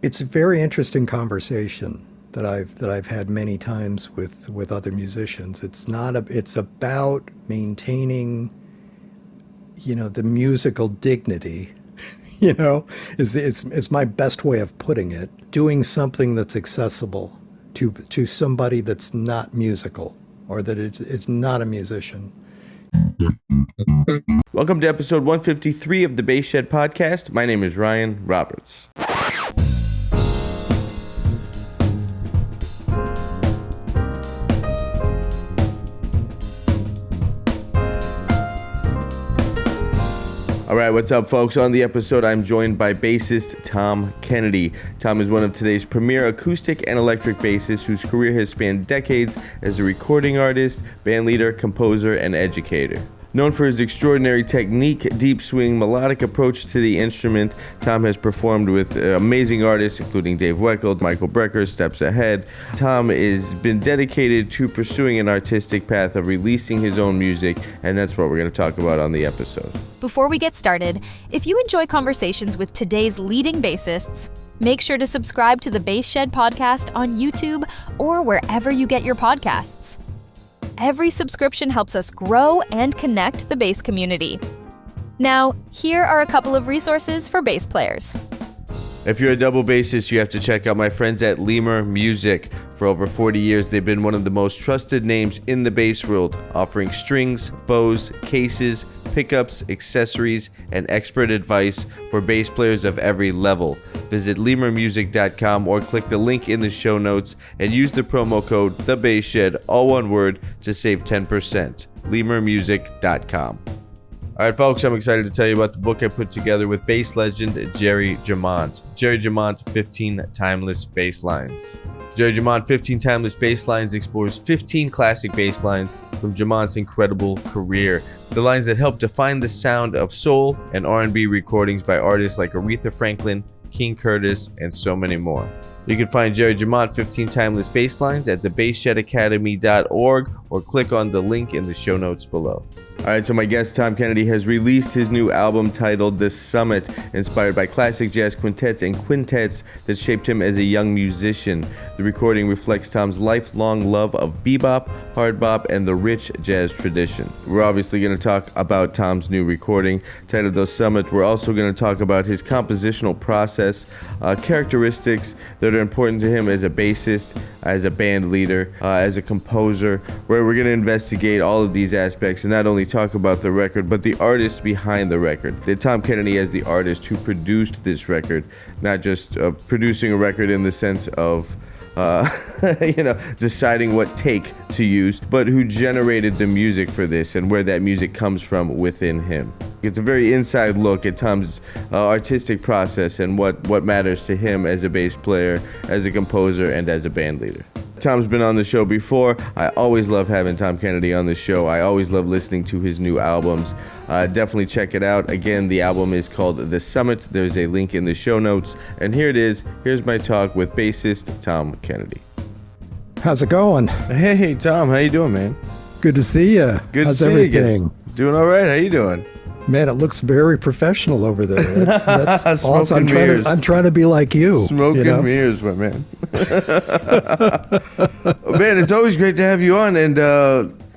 It's a very interesting conversation that I've had many times with other musicians. It's about maintaining, the musical dignity, is my best way of putting it. Doing something that's accessible to somebody that's not musical or that is not a musician. Welcome to episode 153 of the Bass Shed podcast. My name is Ryan Roberts. All right, what's up, folks? On the episode, I'm joined by bassist Tom Kennedy. Tom is one of today's premier acoustic and electric bassists whose career has spanned decades as a recording artist, bandleader, composer, and educator. Known for his extraordinary technique, deep swing, melodic approach to the instrument, Tom has performed with amazing artists including Dave Weckl, Michael Brecker, Steps Ahead. Tom has been dedicated to pursuing an artistic path of releasing his own music, and that's what we're going to talk about on the episode. Before we get started, if you enjoy conversations with today's leading bassists, make sure to subscribe to the Bass Shed podcast on YouTube or wherever you get your podcasts. Every subscription helps us grow and connect the bass community. Now, here are a couple of resources for bass players. If you're a double bassist, you have to check out my friends at Lemur Music. For over 40 years, they've been one of the most trusted names in the bass world, offering strings, bows, cases, pickups, accessories, and expert advice for bass players of every level. Visit lemurmusic.com or click the link in the show notes and use the promo code TheBassShed, all one word, to save 10%. lemurmusic.com. All right, folks, I'm excited to tell you about the book I put together with bass legend Jerry Jemmott. Jerry Jemmott, 15 Timeless Basslines. Jerry Jemmott, 15 Timeless Basslines explores 15 classic bass lines from Jemott's incredible career. The lines that help define the sound of soul and R&B recordings by artists like Aretha Franklin, King Curtis, and so many more. You can find Jerry Jemmott 15 Timeless Basslines at thebassshedacademy.org or click on the link in the show notes below. Alright, so my guest Tom Kennedy has released his new album titled The Summit, inspired by classic jazz quintets and quintets that shaped him as a young musician. The recording reflects Tom's lifelong love of bebop, hard bop, and the rich jazz tradition. We're obviously going to talk about Tom's new recording titled The Summit. We're also going to talk about his compositional process, characteristics that are important to him as a bassist, as a band leader, as a composer, where we're going to investigate all of these aspects and not only talk about the record, but the artist behind the record. That Tom Kennedy as the artist who produced this record, not just producing a record in the sense of deciding what take to use, but who generated the music for this and where that music comes from within him. It's a very inside look at Tom's artistic process and what matters to him as a bass player, as a composer, and as a band leader. Tom's been on the show before. I always love having Tom Kennedy on the show. I always love listening to his new albums. Definitely check it out. Again, the album is called The Summit. There's a link in the show notes. And here it is. Here's my talk with bassist Tom Kennedy. How's it going? Hey, Tom. How you doing, man? Good to see you. Good How's to see everything? you again. Doing all right. How you doing? Man, it looks very professional over there. That's awesome. I'm trying to be like you. Smoking mirrors, my man. Man, it's always great to have you on, and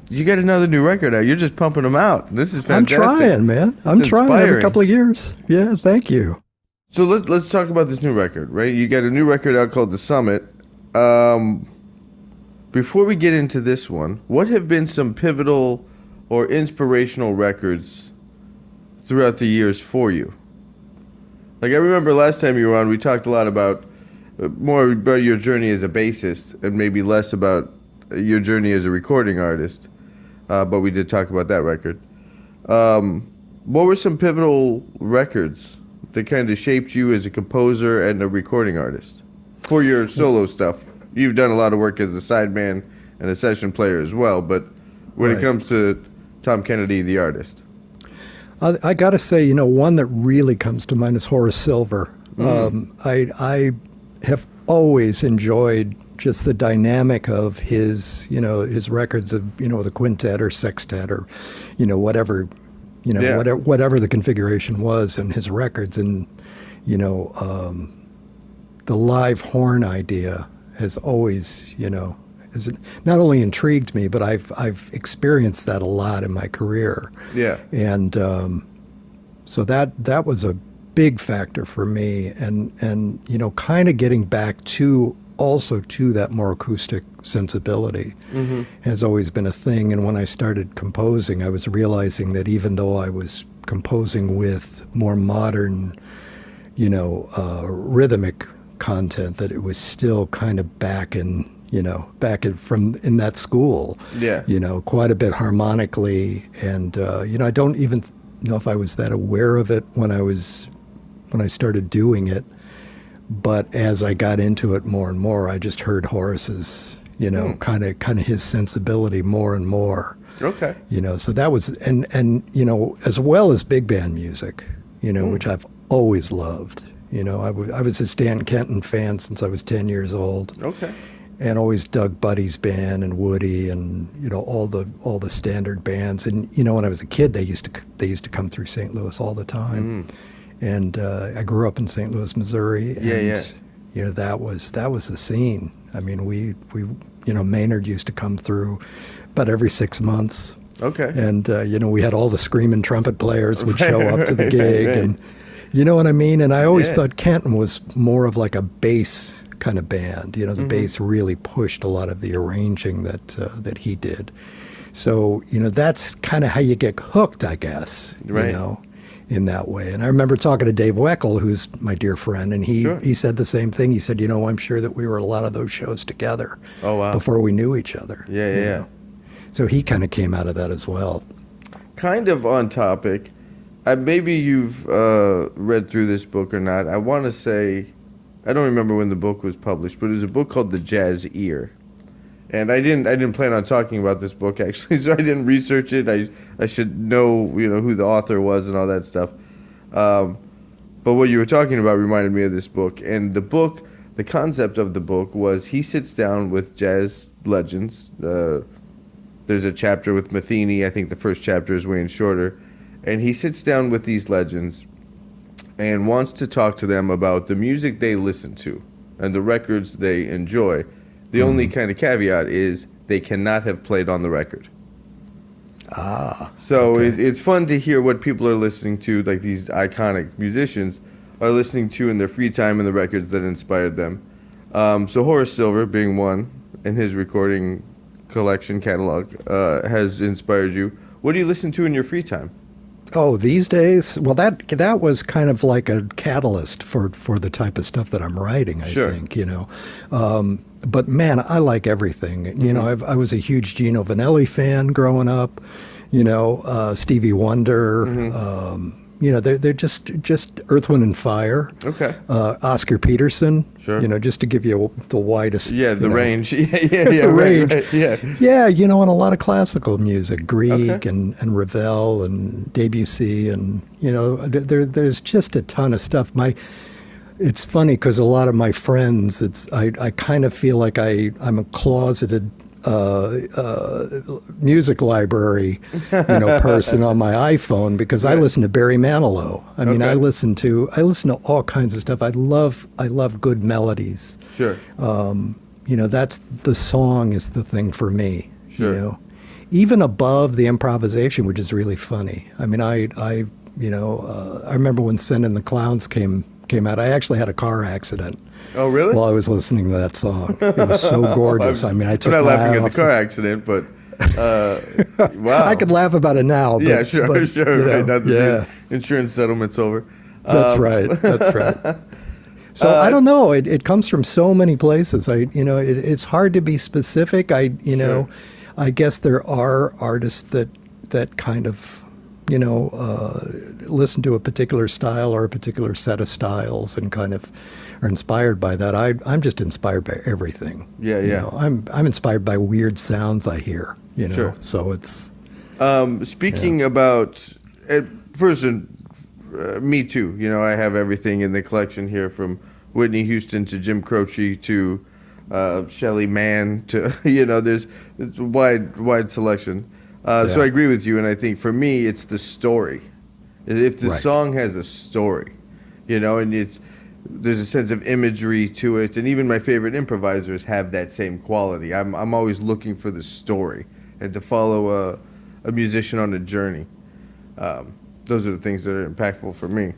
you got another new record out. You're just pumping them out. This is fantastic. I'm trying, man. I'm trying every couple of years. Yeah, thank you. So let's talk about this new record, right? You got a new record out called The Summit. Before we get into this one, what have been some pivotal or inspirational records throughout the years for you? Like, I remember last time you were on, we talked a lot about more about your journey as a bassist and maybe less about your journey as a recording artist, but we did talk about that record. What were some pivotal records that kind of shaped you as a composer and a recording artist for your solo stuff? You've done a lot of work as a sideman and a session player as well, but when it comes to Tom Kennedy, the artist. I got to say, one that really comes to mind is Horace Silver. I have always enjoyed just the dynamic of his records of, the quintet or sextet or, whatever, whatever the configuration was, and his records, and the live horn idea has always, has not only intrigued me, but I've experienced that a lot in my career. Yeah. And so that was a big factor for me, and kind of getting back to that more acoustic sensibility has always been a thing. And when I started composing, I was realizing that even though I was composing with more modern, rhythmic content, that it was still kind of back in that school. Yeah. Quite a bit harmonically, and I don't even know if I was that aware of it when I started doing it. But as I got into it more and more, I just heard Horace's, kind of his sensibility more and more. Okay. So that was, and as well as big band music, which I've always loved. I was a Stan Kenton fan since I was 10 years old. Okay. And always dug Buddy's band and Woody and all the standard bands. And when I was a kid, they used to come through St. Louis all the time. And I grew up in St. Louis, Missouri, and that was the scene. I mean, we Maynard used to come through about every 6 months. Okay. And we had all the screaming trumpet players would show up to the gig, and you know what I mean. And I always thought Kenton was more of like a bass kind of band. The bass really pushed a lot of the arranging that he did. So that's kind of how you get hooked, I guess. Right. In that way. And I remember talking to Dave Weckl, who's my dear friend, and he said the same thing. He said, I'm sure that we were at a lot of those shows together before we knew each other. Yeah. So he kind of came out of that as well. Kind of on topic, maybe you've read through this book or not. I want to say, I don't remember when the book was published, but it was a book called The Jazz Ear. And I didn't plan on talking about this book, actually, so I didn't research it. I should know, who the author was and all that stuff. But what you were talking about reminded me of this book. And the concept of the book was he sits down with jazz legends. There's a chapter with Metheny. I think the first chapter is Wayne Shorter. And he sits down with these legends and wants to talk to them about the music they listen to and the records they enjoy. The only kind of caveat is they cannot have played on the record. So it's fun to hear what people are listening to, like these iconic musicians are listening to in their free time and the records that inspired them. So Horace Silver, being one, in his recording collection catalog, has inspired you. What do you listen to in your free time? Oh, these days? Well, that was kind of like a catalyst for the type of stuff that I'm writing, I think, But man, I like everything. I was a huge Gino Vanelli fan growing up. Stevie Wonder. They're just Earth, Wind and Fire. Okay. Oscar Peterson. Sure. Just to give you the widest. Yeah, the range. Yeah, the range. Right, yeah. Yeah, and a lot of classical music, Grieg and Ravel and Debussy, and there's just a ton of stuff. It's funny because a lot of my friends, I kind of feel like I'm a closeted music library, person on my iPhone, because I listen to Barry Manilow. I mean, I listen to all kinds of stuff. I love good melodies. Sure. That's the song is the thing for me. Sure. Even above the improvisation, which is really funny. I mean, I remember when Send in the Clowns came out. I actually had a car accident. Oh, really? While I was listening to that song. It was so gorgeous. I mean, I took I'm not laughing at off. the car accident, but wow. I could laugh about it now. But, yeah, sure. Right. Now that yeah. the insurance settlement's over. That's right. So I don't know. It comes from so many places. It's hard to be specific. I guess there are artists that kind of listen to a particular style or a particular set of styles and kind of are inspired by that. I'm just inspired by everything. Yeah. I'm inspired by weird sounds I hear. Sure. So it's. Speaking about first, me too. I have everything in the collection here, from Whitney Houston to Jim Croce to Shelley Mann to there's a wide selection. So I agree with you, and I think for me it's the story. If the song has a story, and it's there's a sense of imagery to it, and even my favorite improvisers have that same quality. I'm always looking for the story and to follow a musician on a journey. Those are the things that are impactful for me.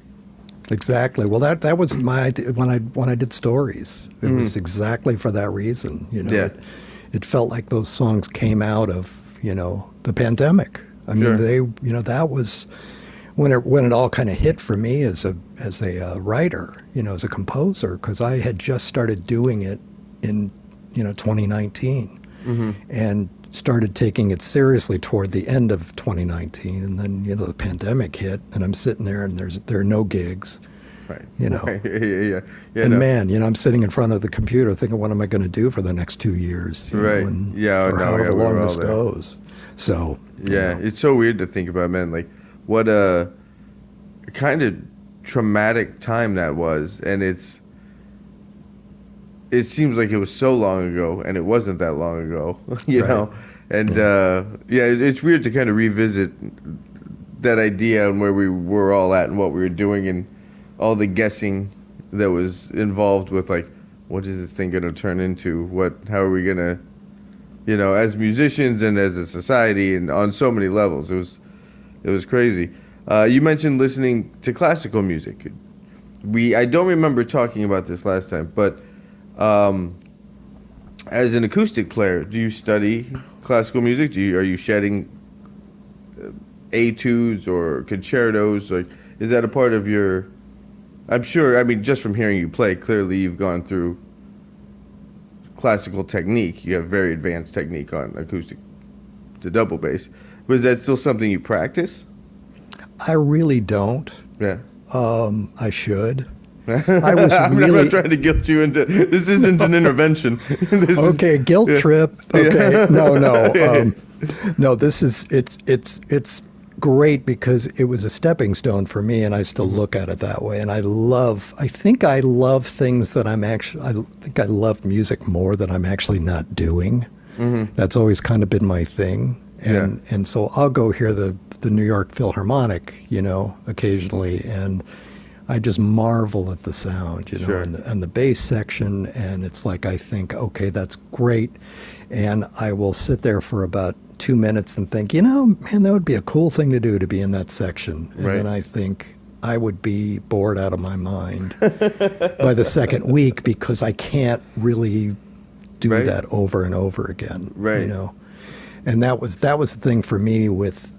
Exactly. Well, that was my idea when I did stories. It was exactly for that reason. Yeah. It felt like those songs came out of the pandemic. I mean, that was when it all kind of hit for me as a writer, as a composer, because I had just started doing it in 2019, and started taking it seriously toward the end of 2019, and then the pandemic hit, and I'm sitting there, and there are no gigs, right? Right. Yeah. And man, I'm sitting in front of the computer thinking, what am I going to do for the next 2 years? Right. Or however long this goes. So it's so weird to think about, man. Like what a kind of traumatic time that was, and it seems like it was so long ago, and it wasn't that long ago, you know? And, it's weird to kind of revisit that idea and where we were all at and what we were doing and all the guessing that was involved with, like, what is this thing going to turn into? How are we going to, as musicians and as a society and on so many levels, it was crazy. You mentioned listening to classical music. I don't remember talking about this last time, but as an acoustic player, do you study classical music? Are you shedding etudes or concertos? Like, is that a part of your? I'm sure. I mean, just from hearing you play, clearly you've gone through classical technique. You have very advanced technique on acoustic to double bass. But is that still something you practice? I really don't. Yeah. I should. I'm not trying to guilt you into. This isn't an intervention. Okay, guilt trip. Okay, no. No, this is it's great because it was a stepping stone for me, and I still look at it that way. And I think I love things that I think I love music more than I'm actually not doing. That's always kind of been my thing. And so I'll go hear the New York Philharmonic, occasionally, and I just marvel at the sound, and the bass section, and it's like I think, okay, that's great, and I will sit there for about 2 minutes and think, man, that would be a cool thing to do, to be in that section, and then I think I would be bored out of my mind by the second week because I can't really do that over and over again, and that was the thing for me with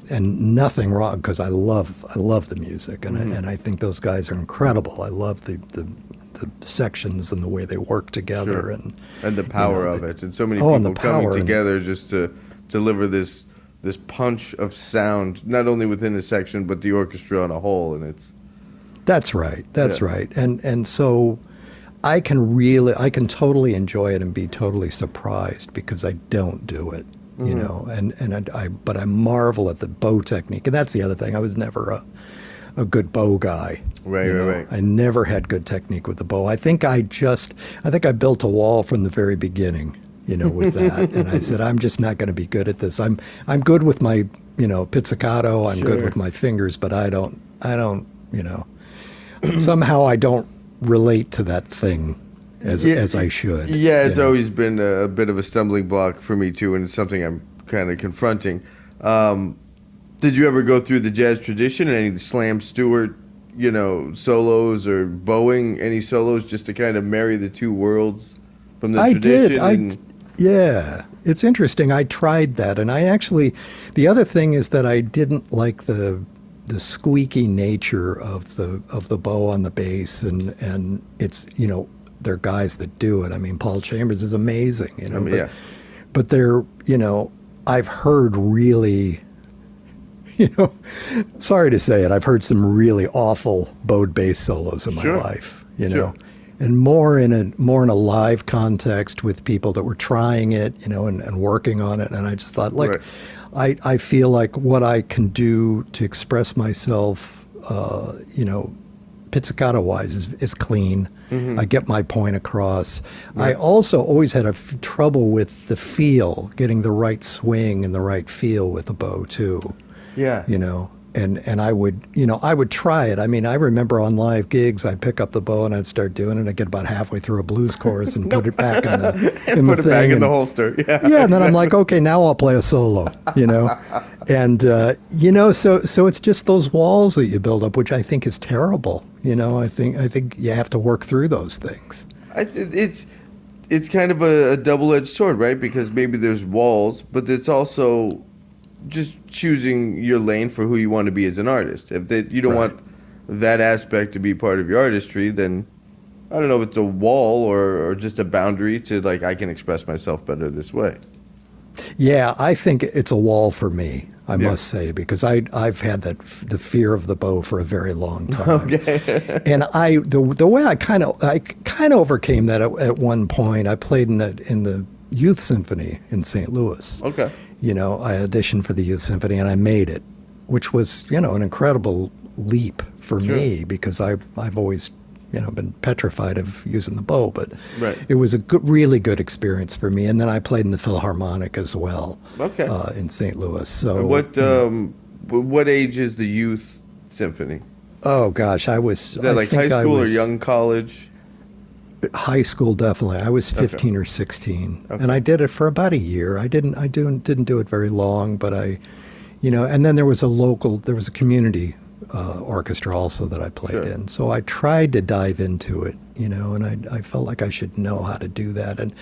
and nothing wrong, because I love the music, and I think those guys are incredible. I love the sections and the way they work together, and the power of it, and so many people coming together just to deliver this punch of sound, not only within a section but the orchestra on a whole, and that's right, and so I can totally enjoy it and be totally surprised because I don't do it. But I marvel at the bow technique, and that's the other thing. I was never a good bow guy. Right. I never had good technique with the bow. I think I built a wall from the very beginning, with that. And I said, I'm just not going to be good at this. I'm good with my, pizzicato. I'm good with my fingers, but I don't, somehow I don't relate to that thing as I should. Yeah, it's always been a bit of a stumbling block for me too, and it's something I'm kind of confronting. Did you ever go through the jazz tradition and any Slam Stewart, solos or bowing, any solos just to kind of marry the two worlds from the tradition? Yeah, it's interesting. I tried that, and the other thing is that I didn't like the squeaky nature of the bow on the bass, and it's there are guys that do it. I mean, Paul Chambers is amazing, but they're I've heard really, sorry to say it, I've heard some really awful bowed bass solos in my life, and more in a live context with people that were trying it, and working on it. And I just thought, I feel like what I can do to express myself, pizzicato wise is clean. I get my point across. I also always had trouble with the feel, getting the right swing and the right feel with the bow too. Yeah. and I would, I would try it. I mean, I remember on live gigs, I'd pick up the bow and I'd start doing it. I'd get about halfway through a blues chorus and put it back in the and put it thing back in the holster. Yeah. Yeah, and then I'm like, okay, now I'll play a solo, and so it's just those walls that you build up, which I think is terrible. I think you have to work through those things. It's kind of a double-edged sword, right? Because maybe there's walls, but it's also just choosing your lane for who you want to be as an artist. If you don't want that aspect to be part of your artistry, then I don't know if it's a wall or just a boundary to like, I can express myself better this way. Yeah, I think it's a wall for me, I must say, because I've had the fear of the bow for a very long time. Okay. And the way I kind of overcame that at one point. I played in the Youth Symphony in St. Louis. Okay. I auditioned for the Youth Symphony and I made it, which was, an incredible leap for me because I've always, been petrified of using the bow, but it was a really good experience for me. And then I played in the Philharmonic as well. Okay. In St. Louis. So what age is the Youth Symphony? Oh gosh, Is that like high school or young college? High school, definitely. I was 15 or 16, and I did it for about a year. I didn't do it very long, but and then there was a community orchestra also that I played in. So I tried to dive into it, and I felt like I should know how to do that. And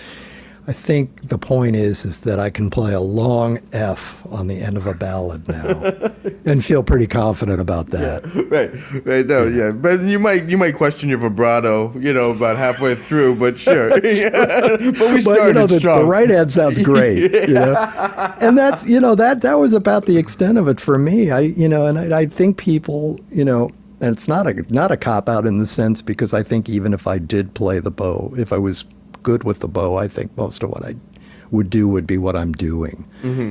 I think the point is that I can play a long F on the end of a ballad now and feel pretty confident about that. Yeah, right. No, yeah. But you might question your vibrato, about halfway through, but sure. But we started strong. The right hand sounds great. And that's, that was about the extent of it for me. I think people, and it's not a cop out in the sense, because I think even if I did play the bow, if I was good with the bow, I think most of what I would do would be what I'm doing, in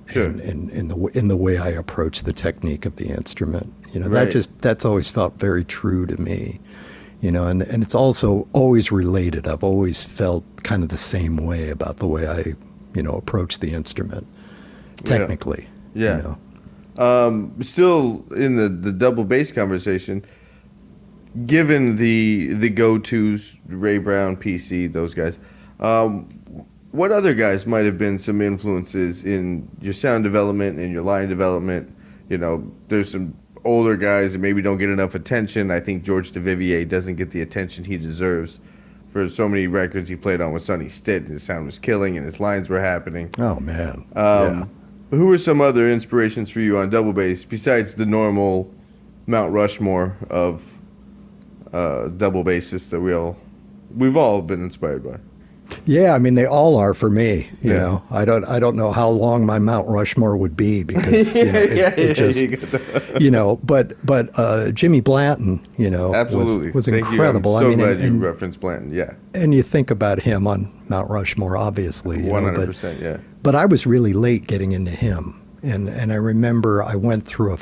the way I approach the technique of the instrument. That's always felt very true to me, and it's also always related. I've always felt kind of the same way about the way I, approach the instrument technically. Yeah. Still in the double bass conversation, given the go-tos, Ray Brown, PC, those guys, what other guys might have been some influences in your sound development and your line development? There's some older guys that maybe don't get enough attention. I think George DeVivier doesn't get the attention he deserves for so many records he played on with Sonny Stitt. His sound was killing and his lines were happening. Oh, man. Who were some other inspirations for you on double bass besides the normal Mount Rushmore of double bassists that we've all been inspired by? Yeah, I mean, they all are for me. You know, I don't know how long my Mount Rushmore would be because but Jimmy Blanton, absolutely was incredible. I'm so glad you referenced Blanton. Yeah, and you think about him on Mount Rushmore, obviously. 100%. Yeah, but I was really late getting into him. And I remember I went through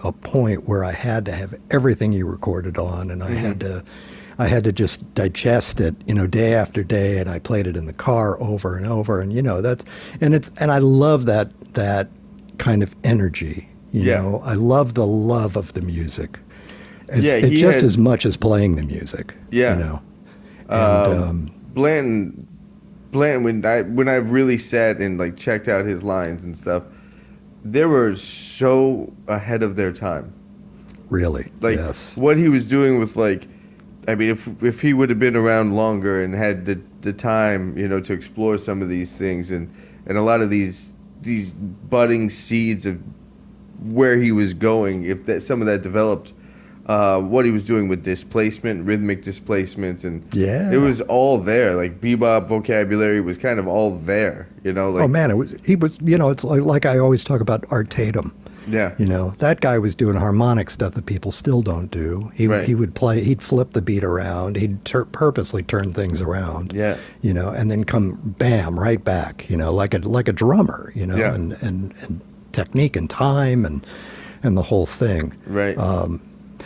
a point where I had to have everything he recorded on, and I had to just digest it, day after day, and I played it in the car over and over, and I love that kind of energy. I love the love of the music, as much as playing the music. Yeah, and Blanton, when I really sat and checked out his lines and stuff, they were so ahead of their time. Really? Yes. What he was doing with if he would have been around longer and had the time, to explore some of these things and a lot of these budding seeds of where he was going, if some of that developed, what he was doing with displacement, rhythmic displacement, and it was all there. Bebop vocabulary was kind of all there. Oh man, he was. It's like I always talk about Art Tatum. Yeah. That guy was doing harmonic stuff that people still don't do. He would play. He'd flip the beat around. He'd purposely turn things around. Yeah. And then come bam right back. Like a drummer. And technique and time and the whole thing. Right.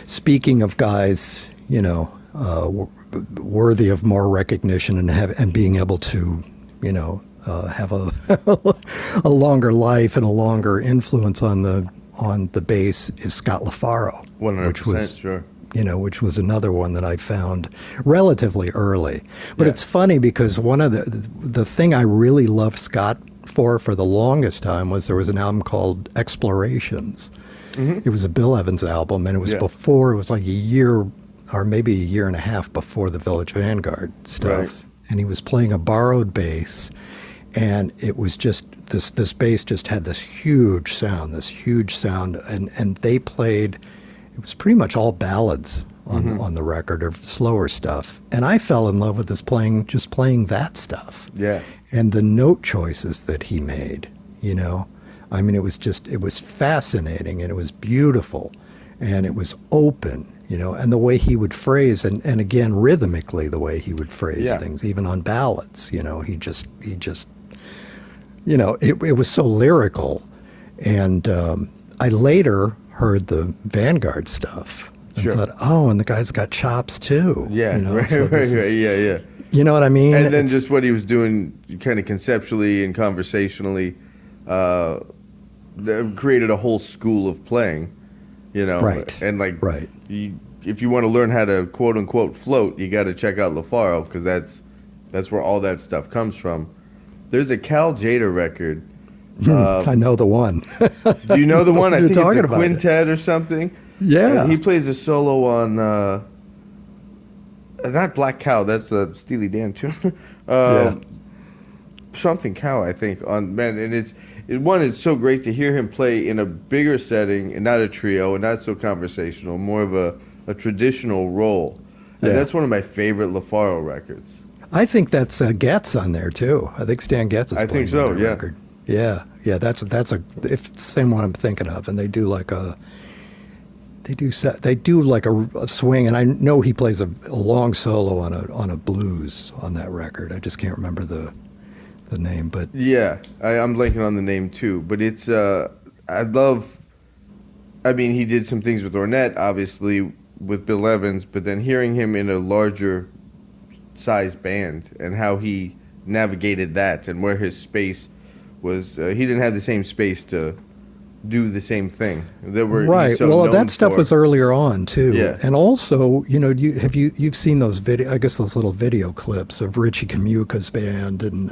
Speaking of guys, worthy of more recognition and being able to, have a longer life and a longer influence on the on the bass is Scott LaFaro, 100%, which was sure. which was another one that I found relatively early. But it's funny because one of the thing I really loved Scott for the longest time was there was an album called Explorations. It was a Bill Evans album, and it was before, it was like a year or maybe a year and a half before the Village Vanguard stuff. Right. And he was playing a borrowed bass, and it was just, this bass just had this huge sound, and they played, it was pretty much all ballads on the record, or slower stuff. And I fell in love with this just playing that stuff. Yeah. And the note choices that he made, I mean, it was fascinating, and it was beautiful, and it was open, and the way he would phrase, and again, rhythmically, the way he would phrase things, even on ballads, he just, it was so lyrical. And I later heard the Vanguard stuff and thought, oh, and the guy's got chops too. Yeah, yeah. You know what I mean? And then just what he was doing kind of conceptually and conversationally created a whole school of playing, Right. And right. If you want to learn how to quote unquote float, you got to check out LaFaro, because that's where all that stuff comes from. There's a Cal Jada record. I know the one. Do you know the one? I think it's a about quintet or something. Yeah. And he plays a solo on not Black Cow. That's the Steely Dan tune. Something Cow, I think. And it's so great to hear him play in a bigger setting, and not a trio, and not so conversational, more of a traditional role. And that's one of my favorite LaFaro records. I think that's Getz on there too. I think Stan Getz is playing so, on that record. Yeah, that's if it's the same one I'm thinking of, and they do like a swing, and I know he plays a long solo on a blues on that record. I just can't remember the name, but I'm blanking on the name too. But it's he did some things with Ornette, obviously with Bill Evans, but then hearing him in a larger size band and how he navigated that, and where his space was, he didn't have the same space to do the same thing. Right. Well, that stuff was earlier on too. Yeah. And also, you've seen those those little video clips of Richie Kamuka's band, and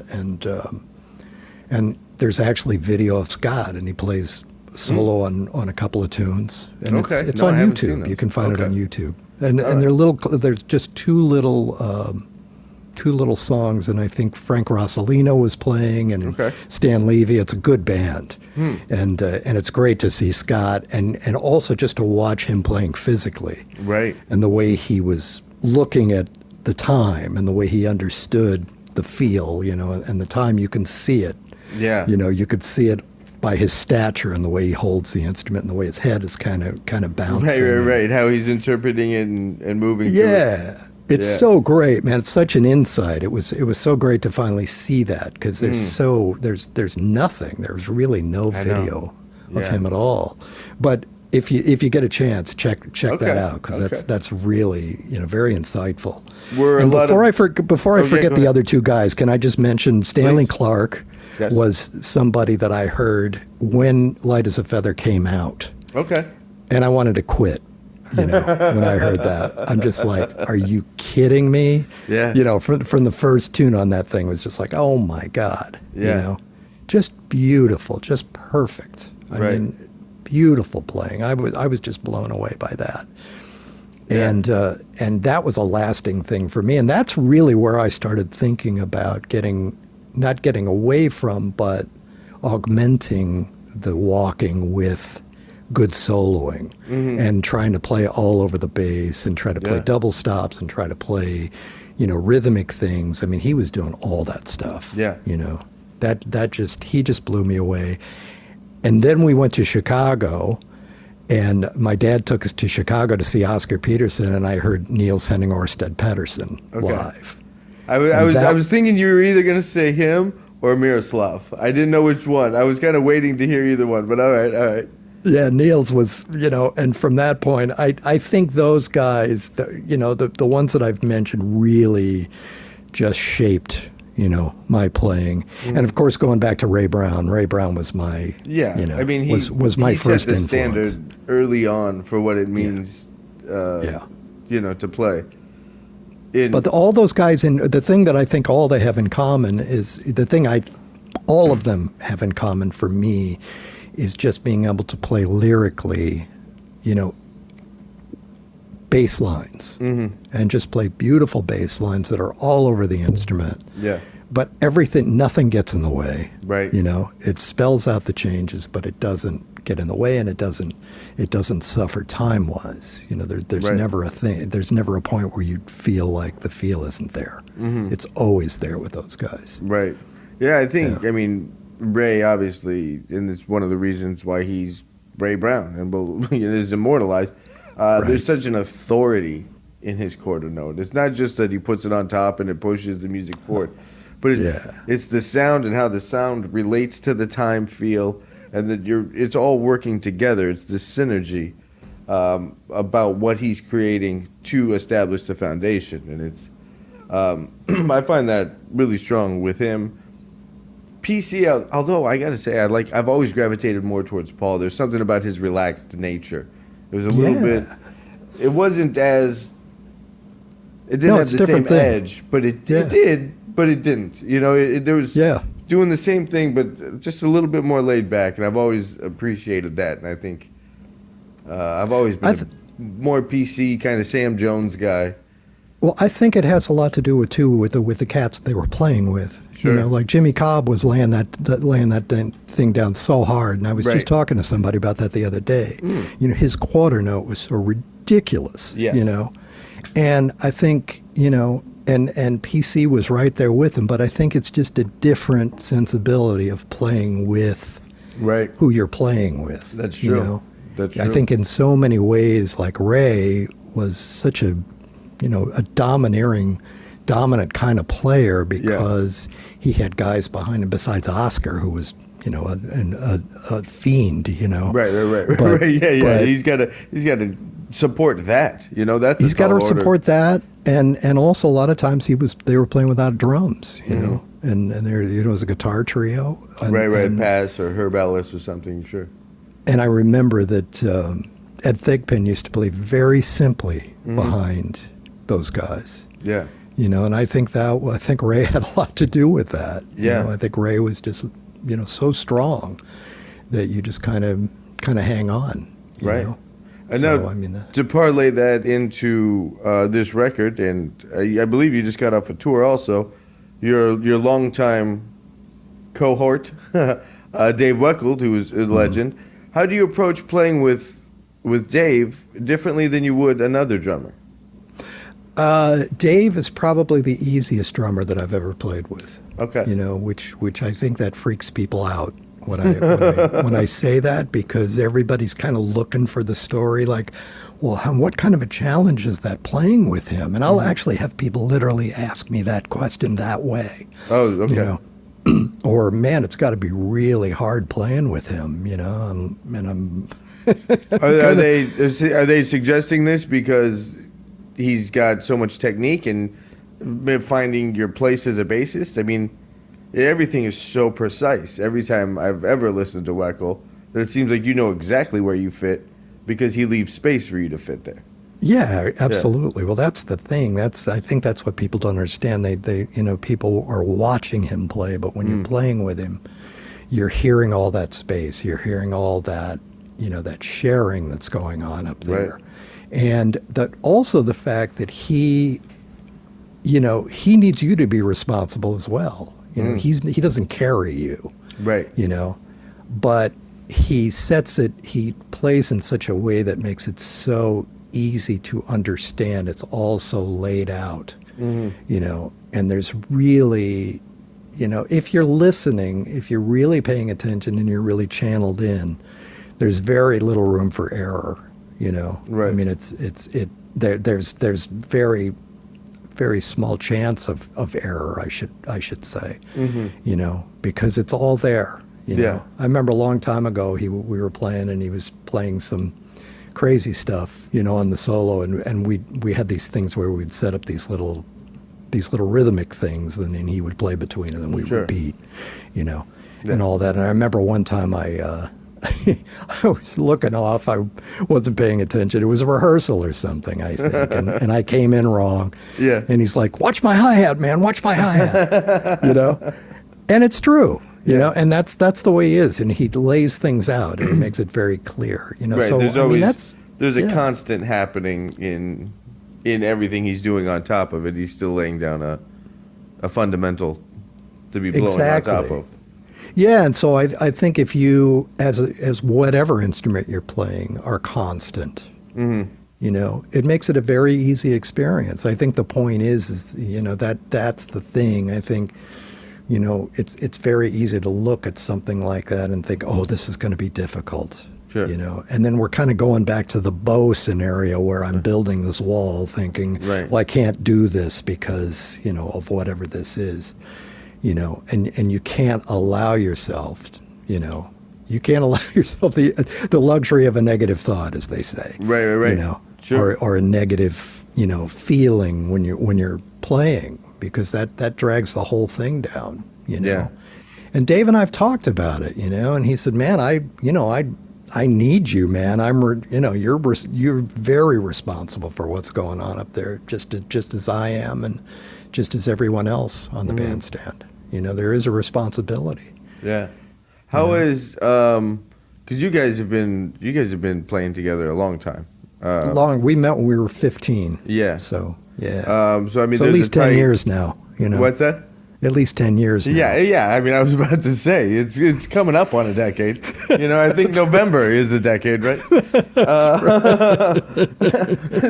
there's actually video of Scott, and he plays solo on a couple of tunes, and it's on YouTube. You can find it on YouTube, and there's just two little songs, and I think Frank Rossellino was playing, and Stan Levy. It's a good band, and it's great to see Scott, and also just to watch him playing physically, right, and the way he was looking at the time, and the way he understood the feel, and the time. You can see it, you could see it by his stature and the way he holds the instrument, and the way his head is kind of bouncing. Right. How he's interpreting it and moving. Yeah. To it. It's so great, man. It's such an insight. It was so great to finally see that, because there's nothing. There's really no video of him at all. But if you get a chance, check that out, because that's really very insightful. Before I forget the other two guys, can I just mention Stanley Clarke was somebody that I heard when Light as a Feather came out. Okay. And I wanted to quit. When I heard that, I'm just like, are you kidding me? Yeah. From the first tune on that thing was just like, oh my God. Yeah. Just beautiful, just perfect. I mean, beautiful playing. I was just blown away by that. Yeah. And that was a lasting thing for me. And that's really where I started thinking about not getting away from, but augmenting the walking with good soloing, and trying to play all over the bass, and try to play double stops, and try to play, rhythmic things. I mean, he was doing all that stuff. Yeah. He just blew me away. And then we went to Chicago, and my dad took us to Chicago to see Oscar Peterson, and I heard Niels Henning Orsted Pettersson live. I was thinking you were either going to say him or Miroslav. I didn't know which one. I was kind of waiting to hear either one, but all right. Yeah, Niels was, and from that point, I think those guys, the ones that I've mentioned really just shaped, my playing. And of course, going back to Ray Brown was my, I mean, was my he first set the influence. standard early on for what it means, to play. But all those guys, and the thing that I think all they have in common is all of them have in common for me is just being able to play lyrically, bass lines, and just play beautiful bass lines that are all over the instrument. Yeah. But nothing gets in the way. Right. It spells out the changes, but it doesn't get in the way, and it doesn't suffer time-wise. There's Right. never a thing. There's never a point where you feel like the feel isn't there. It's always there with those guys. Right. Yeah, I think, I mean, Ray, obviously, and it's one of the reasons why he's Ray Brown and is immortalized. There's such an authority in his quarter note. It's not just that he puts it on top and it pushes the music forward, but it's the sound and how the sound relates to the time feel, and that it's all working together. It's this synergy about what he's creating to establish the foundation, and it's I find that really strong with him. PC, although I gotta say, I've always gravitated more towards Paul. There's something about his relaxed nature. It was a little bit. It wasn't as. It didn't have the same edge, but it did. But it didn't. There was doing the same thing, but just a little bit more laid back, and I've always appreciated that. And I think I've always been a more PC kind of Sam Jones guy. Well, I think it has a lot to do with the cats they were playing with. Sure. Like Jimmy Cobb was laying that thing down so hard, and I was just talking to somebody about that the other day. His quarter note was so ridiculous. And I think and PC was right there with him, but I think it's just a different sensibility of playing with who you're playing with. That's true. That's true. I think in so many ways, like Ray was such a dominant kind of player because he had guys behind him besides Oscar, who was, a fiend, Right. But, He's got to support that. That's he's got to support that, and also a lot of times they were playing without drums, and there it was a guitar trio. And, Pass or Herb Ellis or something, sure. And I remember that Ed Thigpen used to play very simply behind those guys. Yeah. And I think Ray had a lot to do with that. I think Ray was just, so strong that you just kind of hang on. Right. And so, now, to parlay that into this record, and I believe you just got off a tour also, your longtime cohort, Dave Weckl, who is a legend. How do you approach playing with Dave differently than you would another drummer? Dave is probably the easiest drummer that I've ever played with. Okay. Which I think that freaks people out when I say that, because everybody's kind of looking for the story, like, well, what kind of a challenge is that playing with him? And I'll actually have people literally ask me that question that way. Oh, okay. Or, man, it's got to be really hard playing with him, and I'm. Are they suggesting this because he's got so much technique and finding your place as a bassist? I mean, everything is so precise. Every time I've ever listened to Weckl, that it seems like you know exactly where you fit because he leaves space for you to fit there. Yeah, absolutely. Well, that's the thing. I think that's what people don't understand. They people are watching him play, but when you're playing with him, you're hearing all that space. You're hearing all that, that sharing that's going on up there. Right. And that also the fact that he needs you to be responsible as well. He doesn't carry you. Right. But he plays in such a way that makes it so easy to understand. It's all so laid out, and there's really, if you're listening, if you're really paying attention and you're really channeled in, there's very little room for error, Right. I mean, there's very, very small chance of error, I should say, because it's all there, Yeah. I remember a long time ago, we were playing and he was playing some crazy stuff, on the solo, and we had these things where we'd set up these little these little rhythmic things, and then he would play between, and then we would beat, and all that. And I remember one time I was looking off. I wasn't paying attention. It was a rehearsal or something, I think. And I came in wrong. Yeah. And he's like, watch my hi-hat, man. Watch my hi-hat. And it's true. And that's the way he is. And he lays things out and he makes it very clear. Right. So There's I mean, always there's a constant happening in everything he's doing on top of it. He's still laying down a fundamental to be blowing on top of. Yeah, and so I think if you, as whatever instrument you're playing, are constant, it makes it a very easy experience. I think the point is that's the thing. I think, it's very easy to look at something like that and think, oh, this is going to be difficult. Sure. And then we're kind of going back to the bow scenario where I'm building this wall thinking, well, I can't do this because, of whatever this is. And you can't allow yourself, you can't allow yourself the luxury of a negative thought, as they say. Right. Sure. Or a negative, feeling when you're playing, because that drags the whole thing down, Yeah. And Dave and I've talked about it, and he said, man, I need you, man. You're very responsible for what's going on up there, just as I am, and just as everyone else on the bandstand. There is a responsibility. Yeah. How is because you guys have been playing together a long time. We met when we were 15. Yeah. So yeah. So I mean, at least 10 years now. What's that? At least 10 years now. Yeah. I mean, I was about to say it's coming up on a decade. I think November is a decade, right?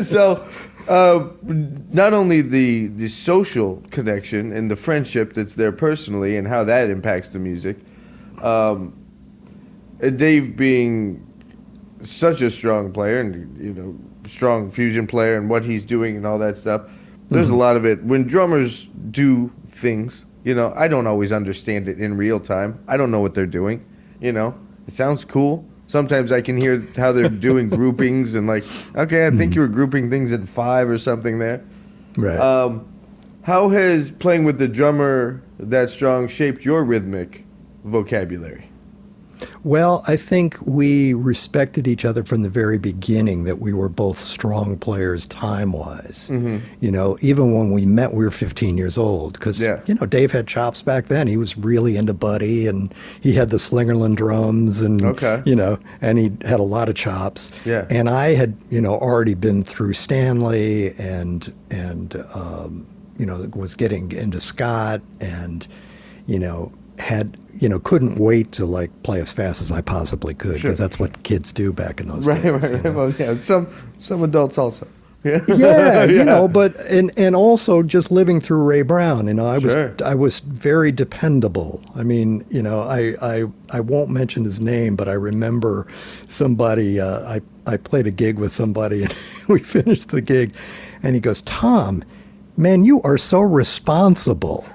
So. Not only the social connection and the friendship that's there personally and how that impacts the music, Dave being such a strong player and strong fusion player and what he's doing and all that stuff, there's a lot of it. When drummers do things, I don't always understand it in real time. I don't know what they're doing. It sounds cool. Sometimes I can hear how they're doing groupings and like, okay, I think you were grouping things at 5 or something there. Right. How has playing with the drummer that strong shaped your rhythmic vocabulary? Well, I think we respected each other from the very beginning, that we were both strong players time-wise. Even when we met, we were 15 years old because, Dave had chops back then. He was really into Buddy, and he had the Slingerland drums, and, and he had a lot of chops. Yeah. And I had, already been through Stanley and was getting into Scott and, had... couldn't wait to like play as fast as I possibly could, because that's what kids do back in those days. Right. Well, yeah, some adults also. Yeah, but and also just living through Ray Brown, I was very dependable. I mean, I won't mention his name, but I remember somebody. I played a gig with somebody, and we finished the gig, and he goes, "Tom, man, you are so responsible,"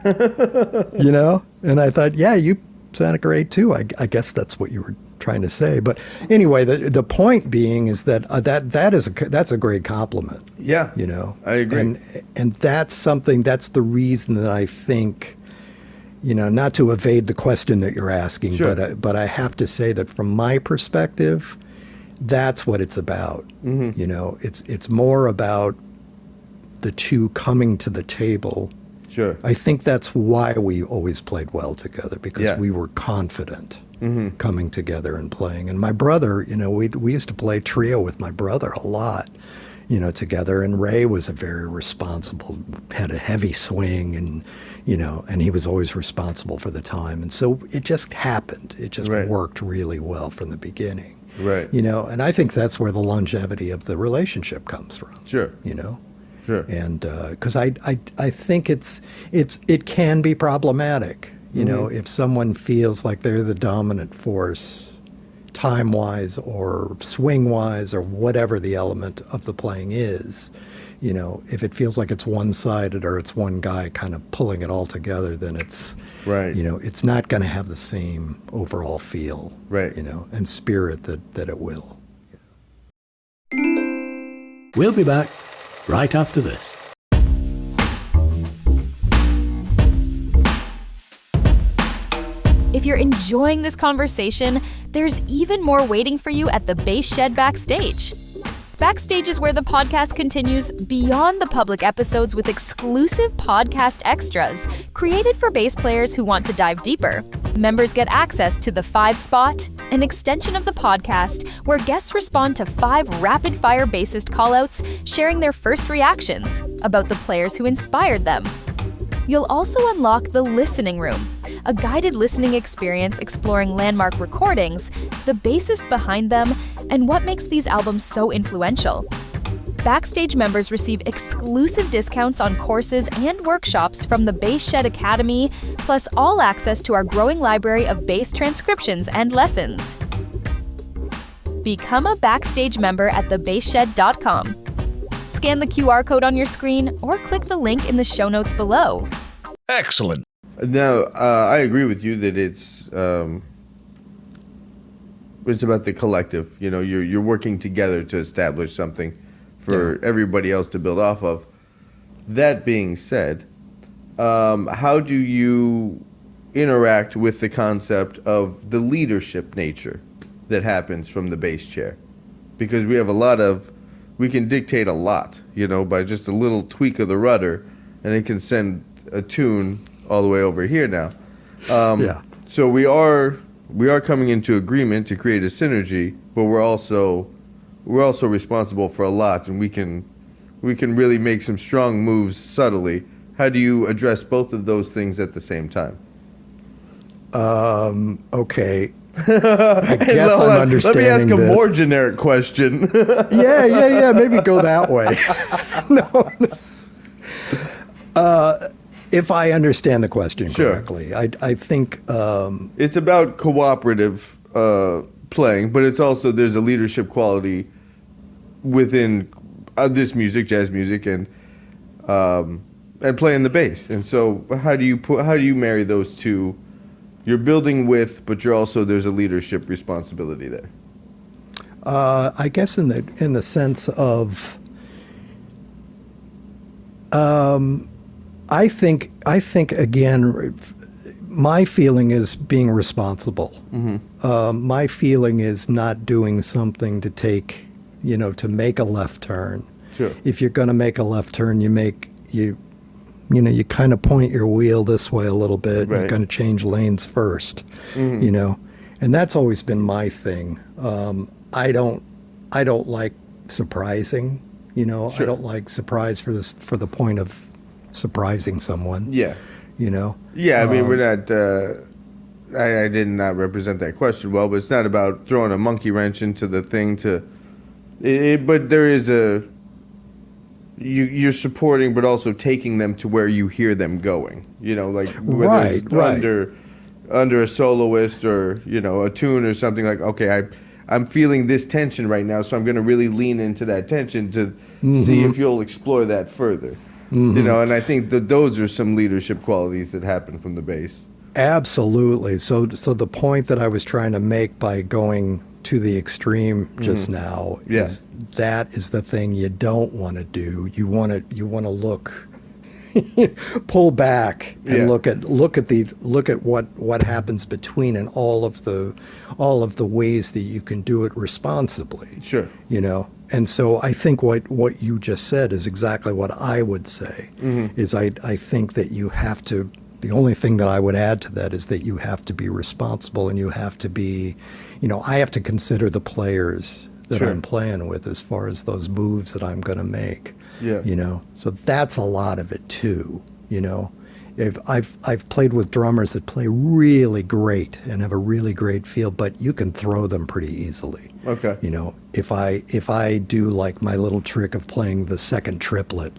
And I thought, yeah, you sounded great too. I guess that's what you were trying to say. But anyway, the point being is that that's a great compliment. Yeah, I agree. And that's something. That's the reason that I think, not to evade the question that you're asking, but I have to say that from my perspective, that's what it's about. It's more about the two coming to the table. Sure. I think that's why we always played well together, because we were confident coming together and playing. And my brother, we used to play trio with my brother a lot, together. And Ray was a very responsible, had a heavy swing, and and he was always responsible for the time. And so it just happened. It just worked really well from the beginning. Right. And I think that's where the longevity of the relationship comes from. Sure. Sure. And because I think it can be problematic, if someone feels like they're the dominant force, time-wise or swing-wise or whatever the element of the playing is. If it feels like it's one-sided or it's one guy kind of pulling it all together, then it's it's not going to have the same overall feel, and spirit that it will. We'll be back right after this. you're enjoying this conversation, there's even more waiting for you at the Bass Shed Backstage. Backstage is where the podcast continues beyond the public episodes with exclusive podcast extras created for bass players who want to dive deeper. Members get access to the 5 Spot, an extension of the podcast where guests respond to 5 rapid-fire bassist callouts, sharing their first reactions about the players who inspired them. You'll also unlock the Listening Room, a guided listening experience exploring landmark recordings, the bassist behind them, and what makes these albums so influential. Backstage members receive exclusive discounts on courses and workshops from the Bass Shed Academy, plus all access to our growing library of bass transcriptions and lessons. Become a Backstage member at thebassshed.com. Scan the QR code on your screen or click the link in the show notes below. Excellent. Now, I agree with you that it's about the collective. You know, you're working together to establish something for everybody else to build off of. That being said, how do you interact with the concept of the leadership nature that happens from the bass chair? Because we can dictate a lot, you know, by just a little tweak of the rudder, and it can send a tune all the way over here now. So we are coming into agreement to create a synergy, but we're also responsible for a lot, and we can really make some strong moves subtly. How do you address both of those things at the same time? Okay. I guess I'm understanding this. Let me ask a more generic question. Yeah. Maybe go that way. No. If I understand the question correctly, I think it's about cooperative playing, but it's also there's a leadership quality within this music, jazz music, and playing the bass. And so, how do you marry those two? You're building with, but there's a leadership responsibility there. I guess in the sense of, I think again, my feeling is being responsible. Mm-hmm. My feeling is not doing something to make a left turn. Sure. If you're going to make a left turn, you kind of point your wheel this way a little bit. Right. You're going to change lanes first, and that's always been my thing. I don't like surprising, Sure. I don't like surprise for the point of surprising someone. Yeah. Yeah, I mean, we're not, I did not represent that question well, but it's not about throwing a monkey wrench into the thing but there is you're supporting, but also taking them to where you hear them going. Like whether it's under a soloist or a tune or something like. Okay, I'm feeling this tension right now, so I'm going to really lean into that tension to see if you'll explore that further. Mm-hmm. And I think that those are some leadership qualities that happen from the bass. Absolutely. So the point that I was trying to make by going to the extreme just now is that is the thing you don't want to do. You want to look, pull back and look at what happens between and all of the ways that you can do it responsibly. Sure. And so I think what you just said is exactly what I would say. Mm-hmm. Is I think that you have to. The only thing that I would add to that is that you have to be responsible, and you have to be, I have to consider the players that I'm playing with as far as those moves that I'm going to make. Yeah. So that's a lot of it too. If I've played with drummers that play really great and have a really great feel, but you can throw them pretty easily. Okay. If I do like my little trick of playing the second triplet,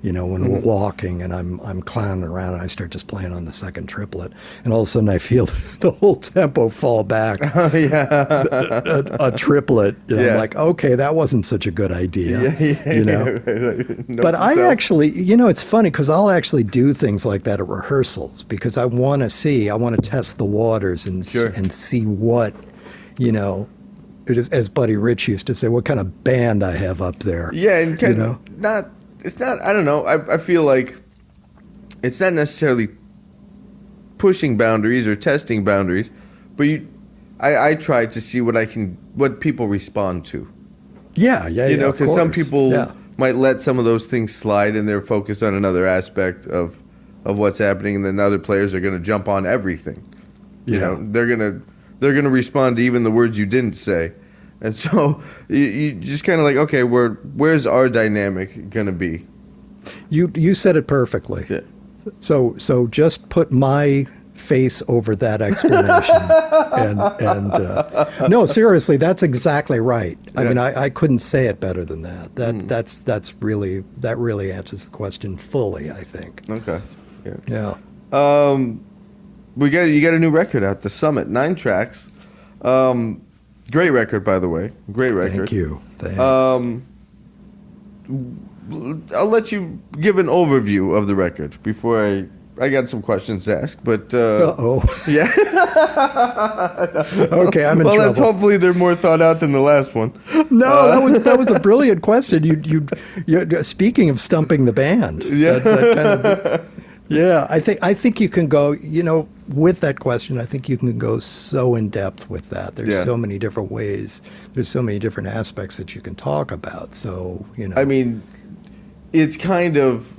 when we're walking and I'm clowning around and I start just playing on the second triplet, and all of a sudden I feel the whole tempo fall back. Oh, yeah. a triplet. I'm like, okay, that wasn't such a good idea. But I actually, it's funny because I'll actually do things like that at rehearsals because I want to test the waters and see what, it is, as Buddy Rich used to say, what kind of band I have up there. Yeah, and it's not, I don't know, I feel like it's not necessarily pushing boundaries or testing boundaries, but I try to see what people respond to. Yeah, You know, because some people Yeah. might let some of those things slide and they're focused on another aspect of what's happening, and then other players are going to jump on everything. You know, they're gonna respond to even the words you didn't say, and so you just kind of like, okay, where's our dynamic gonna be? You said it perfectly. Yeah. So just put my face over that explanation, and no, seriously, that's exactly right. I mean, I couldn't say it better than that. That really answers the question fully, I think. Okay. Yeah. You got a new record out, The Summit, 9 tracks. Great record, by the way. Great record. Thank you. Thanks. I'll let you give an overview of the record before I got some questions to ask, but Uh-oh. yeah. Okay, I'm in Well, trouble. that's hopefully they're more thought out than the last one. No, that was a brilliant question. You speaking of stumping the band. Yeah. That kind of, yeah, I think you can go, with that question, I think you can go so in depth with that. There's so many different ways. There's so many different aspects that you can talk about. So, I mean, it's kind of,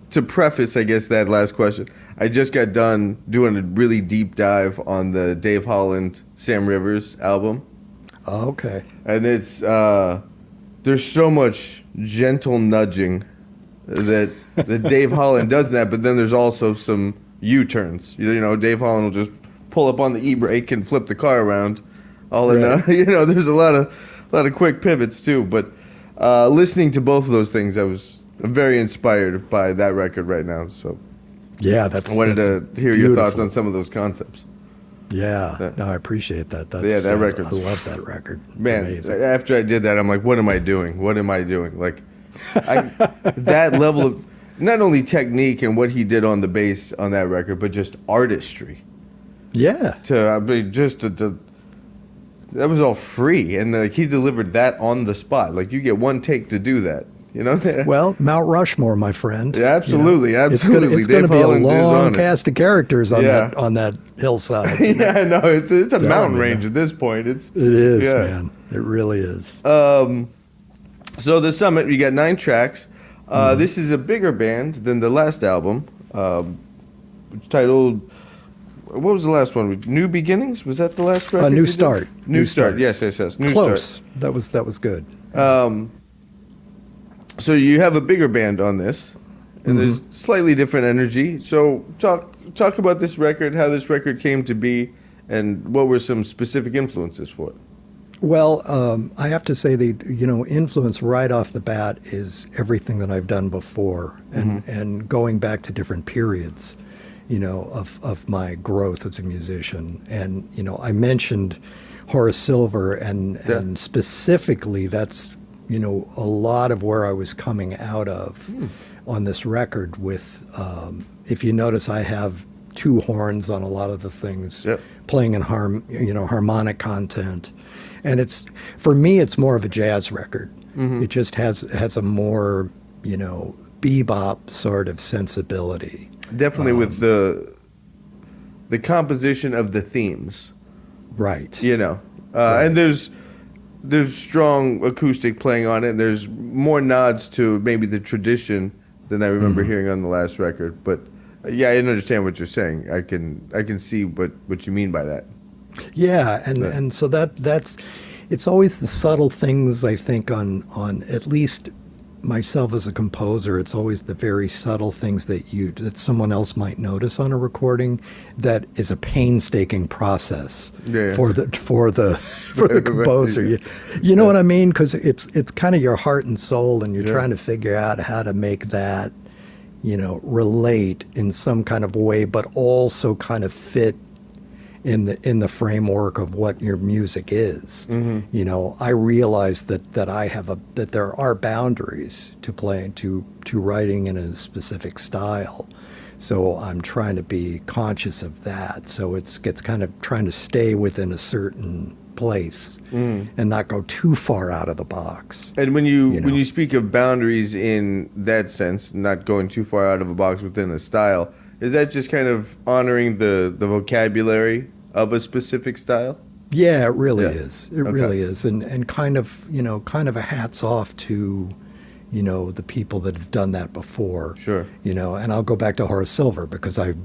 to preface, I guess, that last question, I just got done doing a really deep dive on the Dave Holland, Sam Rivers album. Oh, okay. And it's, there's so much gentle nudging that Dave Holland does that, but then there's also some U-turns. Dave Holland will just pull up on the e-brake and flip the car around. There's a lot of quick pivots too. But listening to both of those things, I'm very inspired by that record right now. So yeah, I wanted to hear your thoughts on some of those concepts. Yeah, no, I appreciate that. That record. I love that record. It's Man, amazing. after I did that, I'm like, what am I doing? What am I doing? Like, that level of not only technique and what he did on the bass on that record, but just artistry. Yeah. That was all free, and he delivered that on the spot. Like, you get one take to do that. Well, Mount Rushmore, my friend. Yeah, absolutely, absolutely. It's going to be a Holland is on long it. cast of characters on that hillside. Yeah, I know. It's a mountain range at this point. It is, man. It really is. So The Summit, you got 9 tracks. This is a bigger band than the last album, titled. What was the last one? New Beginnings? Was that the last record? New Start. New Start. Yes. New Close. Start. That was good. So you have a bigger band on this, and there's slightly different energy. So talk about this record, how this record came to be, and what were some specific influences for it. Well, I have to say the influence right off the bat is everything that I've done before, and going back to different periods, of my growth as a musician. And I mentioned Horace Silver, and specifically that's a lot of where I was coming out of on this record. With if you notice, I have 2 horns on a lot of the things, playing in harmonic content. And for me, it's more of a jazz record. It just has a more, bebop sort of sensibility. Definitely with the composition of the themes. Right. And there's strong acoustic playing on it. And there's more nods to maybe the tradition than I remember hearing on the last record. But yeah, I understand what you're saying. I can see what you mean by that. Yeah, and so that's it's always the subtle things, I think, on at least myself as a composer. It's always the very subtle things that someone else might notice on a recording that is a painstaking process for the composer. You know what I mean? Because it's kind of your heart and soul, and you're trying to figure out how to make that relate in some kind of way, but also kind of fit in the framework of what your music is. I realize that there are boundaries to playing to writing in a specific style. So I'm trying to be conscious of that. So it's kind of trying to stay within a certain place and not go too far out of the box. And when you speak of boundaries in that sense, not going too far out of a box within a style, is that just kind of honoring the vocabulary of a specific style? Yeah, it really is. It really is. And kind of a hats off to, the people that have done that before. Sure. And I'll go back to Horace Silver because I've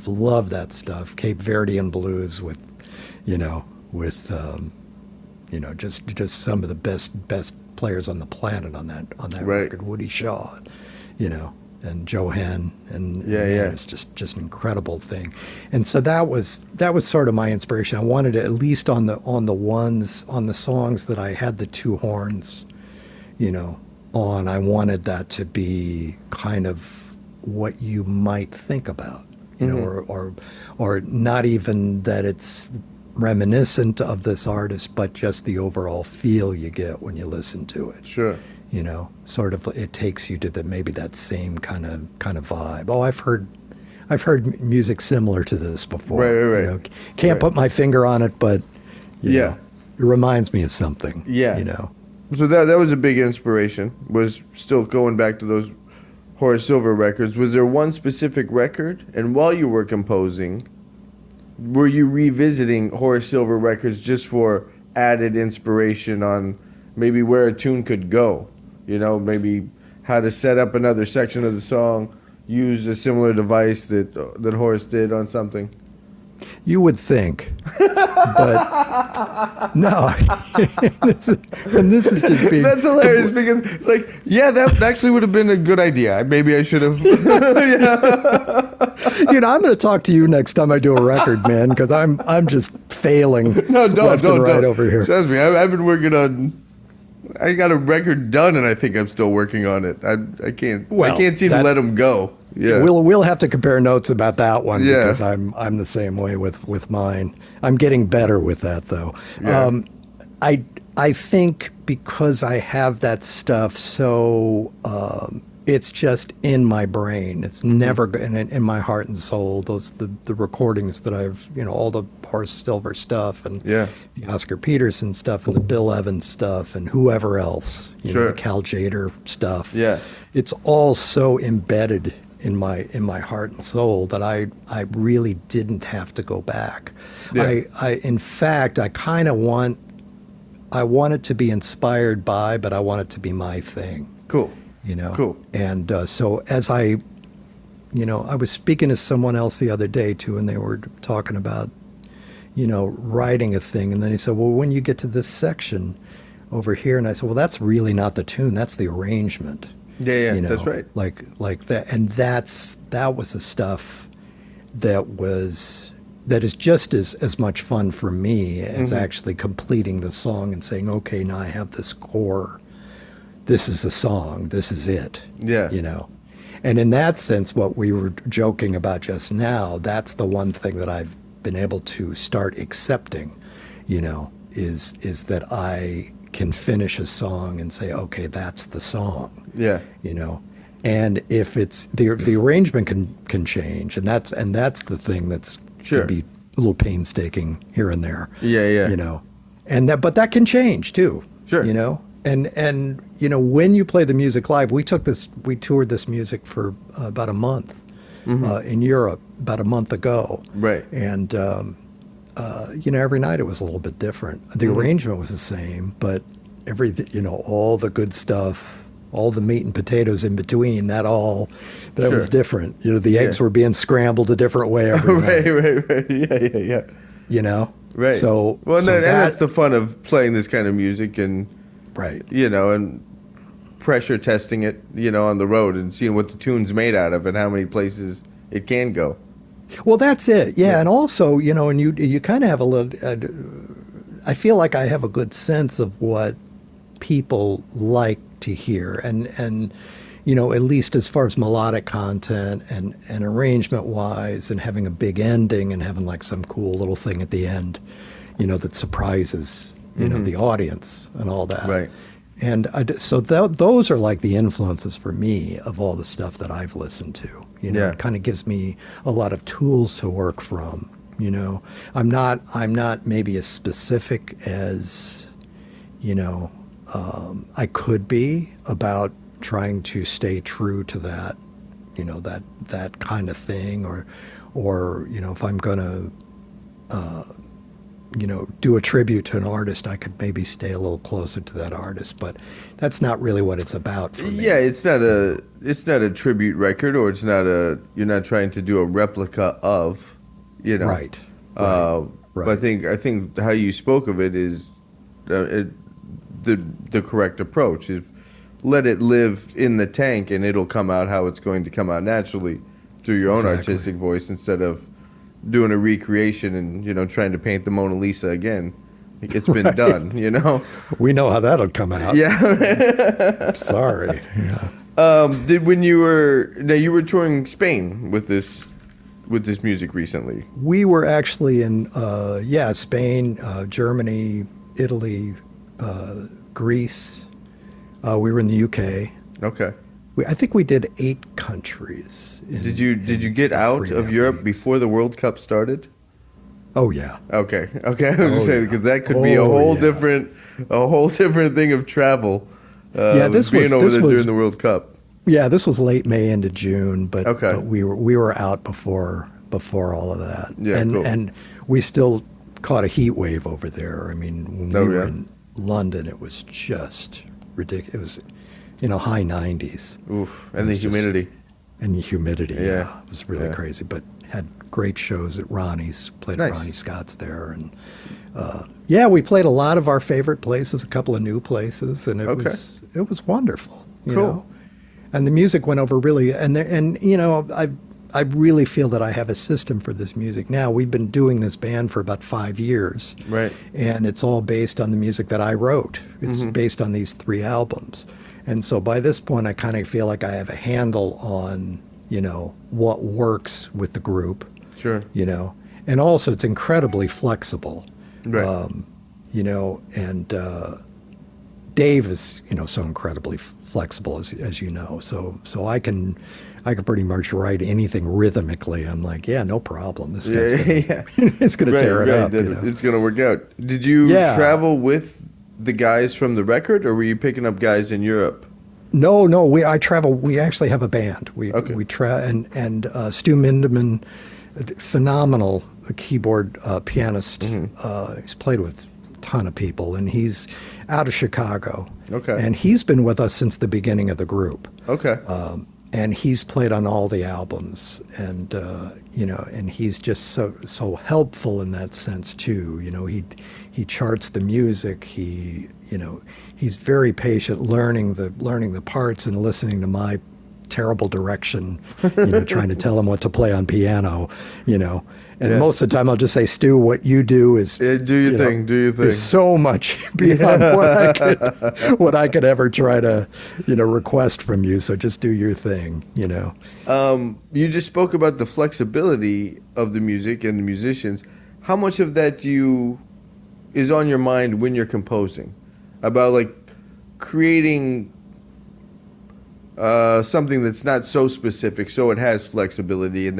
loved that stuff. Cape Verdean blues with just some of the best players on the planet on that record. Woody Shaw, and Joe Henn, and it's just an incredible thing. And so that was sort of my inspiration. I wanted to, at least on the songs that I had the two horns, on, I wanted that to be kind of what you might think about, or not even that it's reminiscent of this artist, but just the overall feel you get when you listen to it. Sure. Sort of, it takes you to maybe that same kind of vibe. Oh, I've heard music similar to this before. Right. Can't put my finger on it, but it reminds me of something. Yeah. So that was a big inspiration. Was still going back to those Horace Silver records. Was there one specific record? And while you were composing, were you revisiting Horace Silver records just for added inspiration on maybe where a tune could go? Maybe how to set up another section of the song, use a similar device that Horace did on something? You would think, but no. this is just being... That's hilarious because it's like, that actually would have been a good idea. Maybe I should have... I'm going to talk to you next time I do a record, man, because I'm just failing left and right over here. Trust me, I've been working on... I got a record done, and I think I'm still working on it. I can't seem to let them go. Yeah, we'll have to compare notes about that one because I'm the same way with mine. I'm getting better with that though. Yeah. I think because I have that stuff, so it's just in my brain. It's never in my heart and soul. The recordings that I've all the Horace Silver stuff and the Oscar Peterson stuff and the Bill Evans stuff and whoever else, the Cal Jader stuff. Yeah, it's all so embedded in my heart and soul that I really didn't have to go back. Yeah. In fact, I kind of want it to be inspired by, but I want it to be my thing. Cool. Cool. And so as I was speaking to someone else the other day too, and they were talking about, writing a thing. And then he said, well, when you get to this section over here, and I said, well, that's really not the tune. That's the arrangement. Yeah, that's right. Like that. And that was the stuff that is just as much fun for me as actually completing the song and saying, okay, now I have this core. This is the song. This is it. Yeah. And in that sense, what we were joking about just now, that's the one thing that I've been able to start accepting, is that I can finish a song and say, okay, that's the song. Yeah. And if it's the arrangement can change, and that's the thing that's can be a little painstaking here and there. Yeah. But that can change too. Sure. And when you play the music live, we toured this music for about a month in Europe about a month ago. Right. And every night it was a little bit different. The arrangement was the same, but all the good stuff, all the meat and potatoes in between, that was different. The eggs were being scrambled a different way every night. Right. Yeah. Right. So that's the fun of playing this kind of music and and pressure testing it, on the road and seeing what the tune's made out of and how many places it can go. Well, that's it. Yeah. And also, and you kind of have a little, I feel like I have a good sense of what people like to hear. And at least as far as melodic content and arrangement wise and having a big ending and having like some cool little thing at the end, that surprises, the audience and all that. Right. And so those are like the influences for me of all the stuff that I've listened to. It kind of gives me a lot of tools to work from. You know, I'm not maybe as specific as, you know, I could be about trying to stay true to that, you know, that kind of thing, or you know, if I'm going to, you know, do a tribute to an artist, I could maybe stay a little closer to that artist, but that's not really what it's about for me. Yeah, it's not a tribute record, or you're not trying to do a replica of, you know. Right. But I think how you spoke of it is the correct approach. Is let it live in the tank, and it'll come out how it's going to come out naturally through your own artistic voice, instead of doing a recreation and, you know, trying to paint the Mona Lisa again. It's been done, you know. We know how that'll come out. Yeah. Sorry. Yeah. When you were touring Spain with this music recently? We were actually in Spain, Germany, Italy, Greece. We were in the UK. Okay. I think we did 8 countries. Did you get out of Europe before the World Cup started? Oh yeah. Okay. I was just saying, because that could be a whole different thing of travel. This being was over there was during the World Cup. Yeah, this was late May into June, but, okay. but we were out before all of that. Yeah, and cool. And we still caught a heat wave over there. I mean, when we were in London, it was just ridiculous. It was, you know, high 90s. Oof, and the humidity. Yeah. It was really crazy, but had great shows at Ronnie's, played at Ronnie Scott's there. And we played a lot of our favorite places, a couple of new places, and it was wonderful. You know? And the music went over really, and you know, I really feel that I have a system for this music now. We've been doing this band for about 5 years. Right. And it's all based on the music that I wrote. It's based on these 3 albums. And so by this point, I kind of feel like I have a handle on, you know, what works with the group. Sure. You know, and also it's incredibly flexible. Right. You know, and Dave is, you know, so incredibly flexible, as you know. So I can pretty much write anything rhythmically. I'm like, yeah, no problem. This guy's it's going to tear it up. You know? It's going to work out. Did you travel with the guys from the record, or were you picking up guys in Europe? No. I travel. We actually have a band. We and Stu Mindeman, phenomenal keyboard pianist. He's played with a ton of people, and he's out of Chicago. Okay. And he's been with us since the beginning of the group. Okay. And he's played on all the albums, and you know, and he's just so helpful in that sense too. You know, he charts the music. He's very patient, learning the parts and listening to my terrible direction. You know, trying to tell him what to play on piano. You know. And most of the time, I'll just say, Stu, what you do is do your thing. Do your thing. Is so much beyond what I could ever try to, you know, request from you. So just do your thing. You know. You just spoke about the flexibility of the music and the musicians. How much of that is on your mind when you're composing? About like creating something that's not so specific, so it has flexibility, and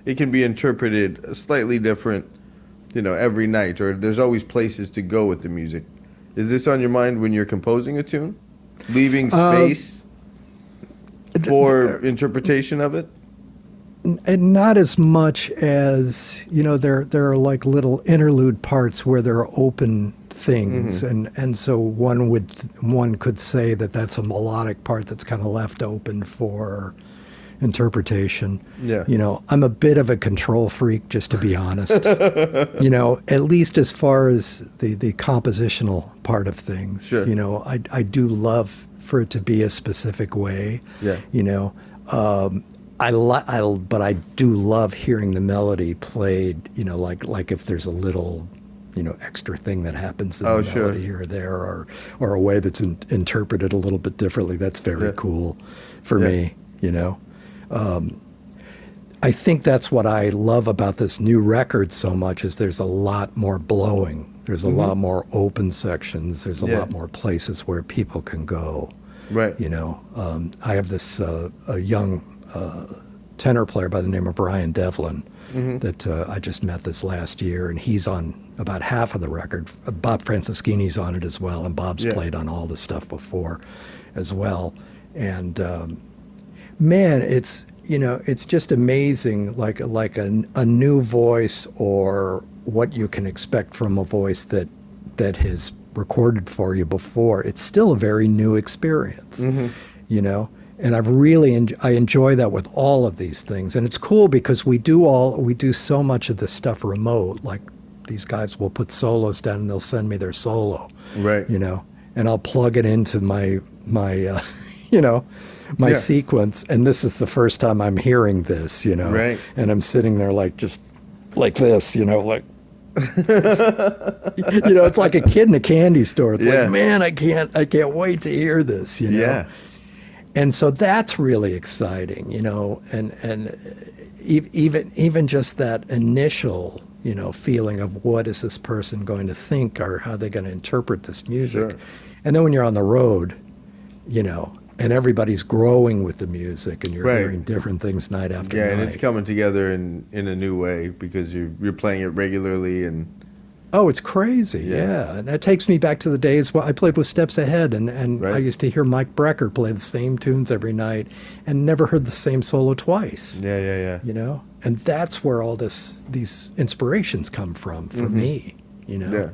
it can be interpreted slightly different, you know, every night, or there's always places to go with the music. Is this on your mind when you're composing a tune? Leaving space for interpretation of it? And not as much as, you know, there are like little interlude parts where there are open things, and so one could say that that's a melodic part that's kind of left open for interpretation. Yeah. You know, I'm a bit of a control freak, just to be honest. You know, at least as far as the compositional part of things. Sure. You know, I do love for it to be a specific way. Yeah. You know, but I do love hearing the melody played. You know, like if there's a little, you know, extra thing that happens in the melody here or there, or a way that's interpreted a little bit differently. That's very cool for me. You know. I think that's what I love about this new record so much, is there's a lot more blowing. There's a lot more open sections. There's a lot more places where people can go. Right. You know, I have this a young tenor player by the name of Ryan Devlin that I just met this last year, and he's on about half of the record. Bob Franceschini's on it as well, and Bob's played on all the stuff before as well. And man, it's just amazing, like a new voice, or what you can expect from a voice that has recorded for you before. It's still a very new experience, And I've really I enjoy that with all of these things, and it's cool because we do so much of this stuff remote. Like, these guys will put solos down and they'll send me their solo, right? And I'll plug it into my sequence, and this is the first time I'm hearing this, right? And I'm sitting there like just like this, like. It's like a kid in a candy store. It's like, man, I can't wait to hear this, Yeah. And so that's really exciting, and even just that initial, feeling of what is this person going to think, or how they're going to interpret this music. Sure. And then when you're on the road, and everybody's growing with the music, and you're hearing different things night after night. Yeah, and it's coming together in a new way because you're playing it regularly. And oh, it's crazy, yeah. And that takes me back to the days when I played with Steps Ahead, and I used to hear Mike Brecker play the same tunes every night and never heard the same solo twice. Yeah. And that's where all these inspirations come from for me, Yeah.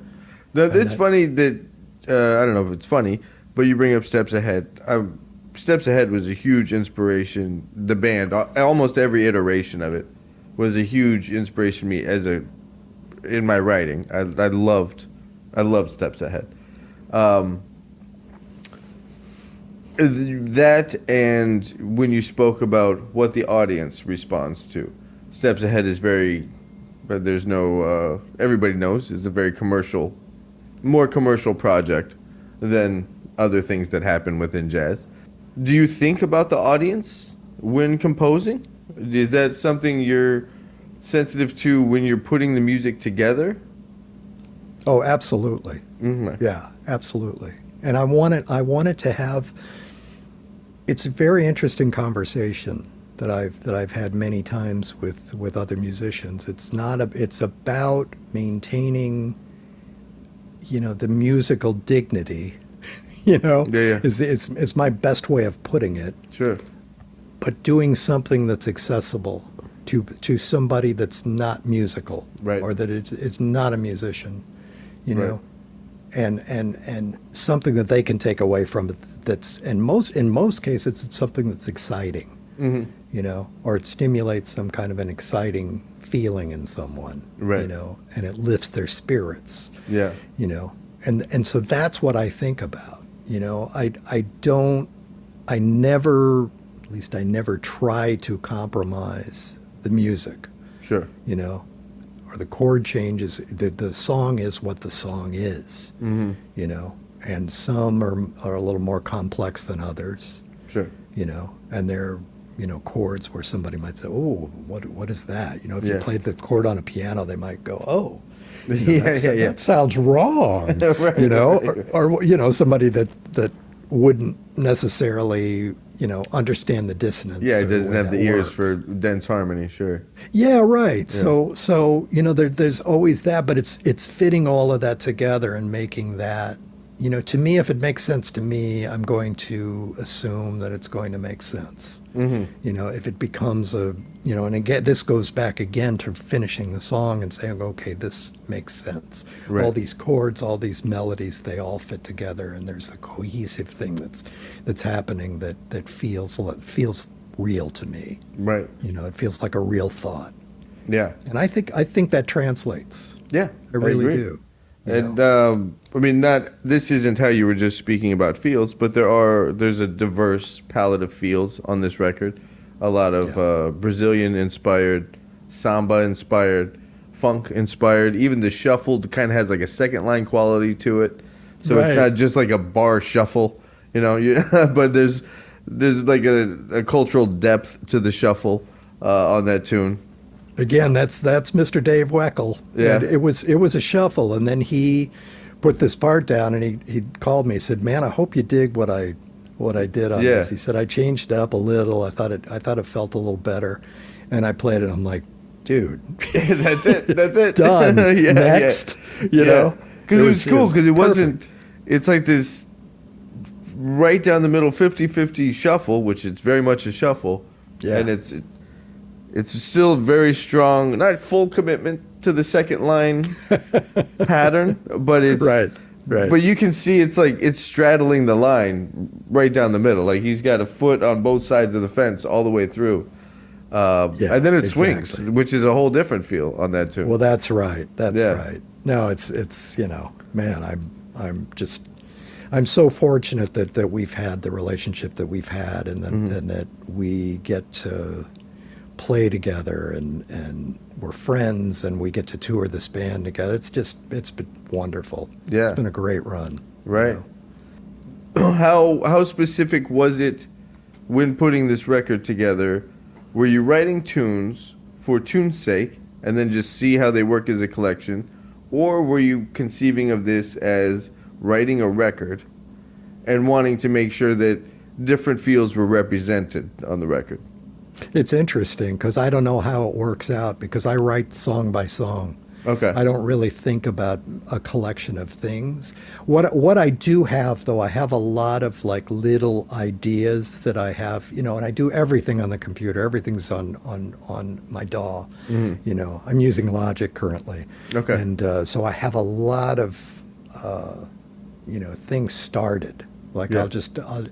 No, it's funny that, I don't know if it's funny, but you bring up Steps Ahead. Steps Ahead was a huge inspiration. The band, almost every iteration of it, was a huge inspiration to me in my writing. I loved Steps Ahead. That, and when you spoke about what the audience responds to, Steps Ahead is but there's no, everybody knows, it's a very more commercial project than other things that happen within jazz. Do you think about the audience when composing? Is that something you're sensitive to when you're putting the music together? Oh, absolutely. Mm-hmm. Yeah, absolutely. And I want it to have. It's a very interesting conversation that I've had many times with other musicians. It's about maintaining, the musical dignity. Yeah. It's my best way of putting it. Sure. But doing something that's accessible to somebody that's not musical, right, or that is not a musician, right, and something that they can take away from it. That's in most cases it's something that's exciting, or it stimulates some kind of an exciting feeling in someone, right, and it lifts their spirits, yeah, and so that's what I think about. I never try to compromise the music. Sure. Or the chord changes. The song is what the song is. And some are a little more complex than others. Sure. And they're chords where somebody might say, oh, what is that? If you played the chord on a piano, they might go, oh, that sounds wrong. Right, or somebody that wouldn't necessarily understand the dissonance. Yeah, it doesn't have the ears works. for dense harmony. Sure. Yeah, right. Yeah. So there's always that, but it's fitting all of that together and making that. To me, if it makes sense to me, I'm going to assume that it's going to make sense. If it becomes and again, this goes back again to finishing the song and saying, okay, this makes sense. Right. All these chords, all these melodies, they all fit together, and there's a cohesive thing that's happening that feels real to me. Right. It feels like a real thought. Yeah. And I think that translates. Yeah, I really agree. do. And this isn't how you were just speaking about feels, but there's a diverse palette of feels on this record. A lot of Brazilian-inspired, samba-inspired, funk-inspired. Even the shuffle kind of has like a second-line quality to it. So It's not just like a bar shuffle, but there's like a cultural depth to the shuffle on that tune. Again, that's Mr. Dave Weckl. Yeah. And it was a shuffle, and then he put this part down, and he called me. He said, "Man, I hope you dig what I what I did on this. He said I changed it up a little. I thought it felt a little better, and I played it. I'm like, dude, that's it, done. Next, you know, because it was cool because it wasn't. perfect. It's like this right down the middle 50-50 shuffle, which it's very much a shuffle, and it's still very strong, not full commitment to the second line pattern, but it's Right. But you can see it's like it's straddling the line right down the middle. Like he's got a foot on both sides of the fence all the way through. And then it swings, exactly. which is a whole different feel on that tune. Well, that's right. That's right. No, it's you know, man, I'm so fortunate that we've had the relationship that we've had, and that we get to play together, and we're friends, and we get to tour this band together. It's been wonderful. Yeah. It's been a great run. Right. You know? How specific was it when putting this record together? Were you writing tunes for tune's sake and then just see how they work as a collection? Or were you conceiving of this as writing a record and wanting to make sure that different feels were represented on the record? It's interesting because I don't know how it works out, because I write song by song. Okay. I don't really think about a collection of things. What I do have, though, I have a lot of like little ideas that I have, you know, and I do everything on the computer. Everything's on my DAW. You know, I'm using Logic currently. Okay. And so I have a lot of, you know, things started. Like Yeah.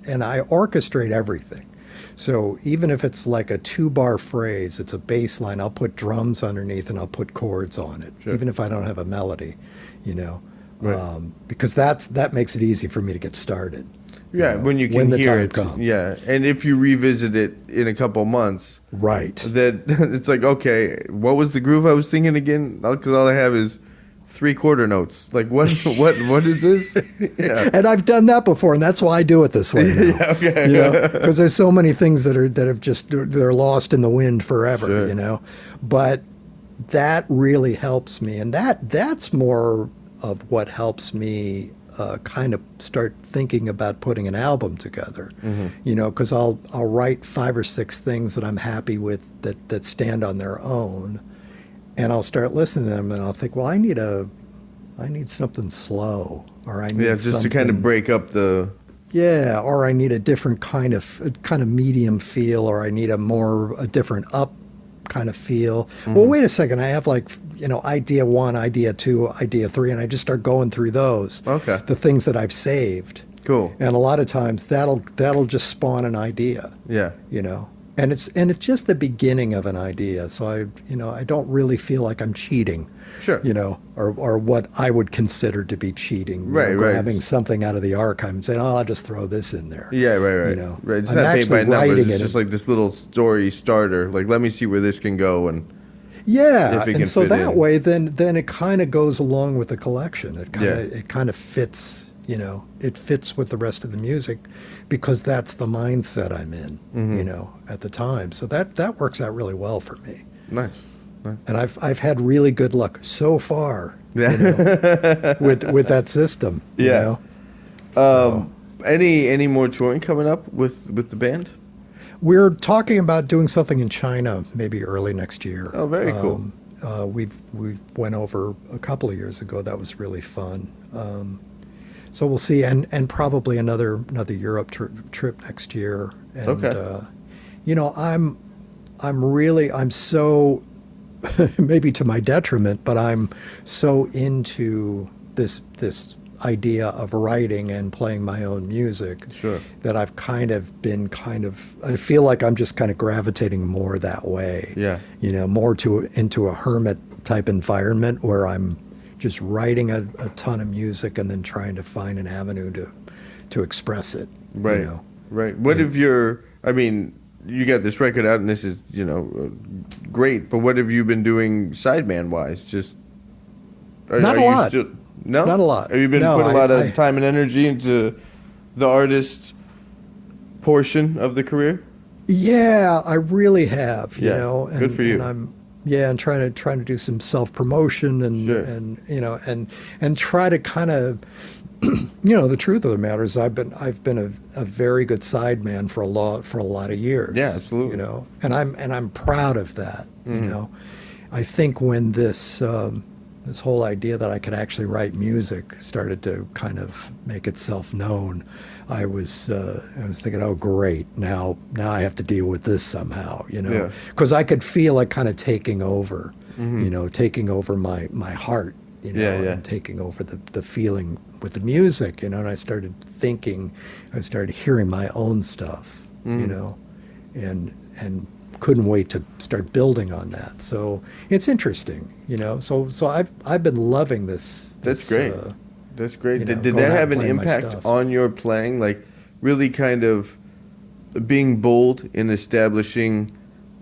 and I orchestrate everything. So even if it's like a 2-bar phrase, it's a bass line, I'll put drums underneath and I'll put chords on it, even if I don't have a melody, you know, because that makes it easy for me to get started. Yeah, know, when you can when the hear time it. comes. Yeah, and if you revisit it in a couple months, Right. that it's like, okay, what was the groove I was thinking again? Because all I have is 3/4 notes. Like what is this? Yeah. And I've done that before, and that's why I do it this way now. Yeah, okay. You know, because there's so many things they're lost in the wind forever. Sure. You know, but that really helps me, and that's more of what helps me kind of start thinking about putting an album together. You know, because I'll write 5 or 6 things that I'm happy with that stand on their own. And I'll start listening to them, and I'll think, well, I need something slow, or I need just to kind of break up the. Yeah, or I need a different kind of medium feel, or I need a different up kind of feel. Well, wait a second, I have like, you know, idea 1, idea 2, idea 3, and I just start going through those. Okay. The things that I've saved. Cool. And a lot of times that'll just spawn an idea. Yeah. You know. And it's just the beginning of an idea, so I don't really feel like I'm cheating, Sure. you know, or what I would consider to be cheating, you Right, know, right. grabbing something out of the archive and saying, oh, I'll just throw this in there. Yeah, right. You know, right. It's I'm not paint by actually numbers. writing It's it. just like this little story starter. Like, let me see where this can go, and Yeah, if it can and so fit that in. way, then it kind of goes along with the collection. Yeah. It kind of fits. You know, it fits with the rest of the music, because that's the mindset I'm in. You know, at the time. So that works out really well for me. nice. And I've had really good luck so far. Yeah. You know, with that system. Yeah. You know? Any more touring coming up with the band? We're talking about doing something in China maybe early next year. Oh, very cool. We went over a couple of years ago. That was really fun. So we'll see, and probably another Europe trip next year. And, Okay. You know, I'm so maybe to my detriment, but I'm so into this idea of writing and playing my own music. Sure. That I've I feel like I'm just kind of gravitating more that way. Yeah. You know, more into a hermit type environment where I'm just writing a ton of music and then trying to find an avenue to express it. Right. You know? Right. What if you got this record out and this is, you know, great, but what have you been doing sideman wise? Just Not a lot. No? Not a lot. Have you been No, putting a lot of I- time and energy into the artist portion of the career? Yeah, I really have. You Yeah, know, good for you. And I'm and trying to do some self promotion and Sure. and you know and try to kind of the truth of the matter is I've been a very good sideman for a lot of years. Yeah, absolutely. And I'm proud of that. I think when this whole idea that I could actually write music started to kind of make itself known, I was thinking, oh great, now I have to deal with this somehow, because I could feel it kind of taking over, taking over my heart, and taking over the feeling with the music, and I started hearing my own stuff, and couldn't wait to start building on that. So it's interesting, So I've been loving this. That's great. That's great. Did that have an impact on your playing? Like really kind of being bold in establishing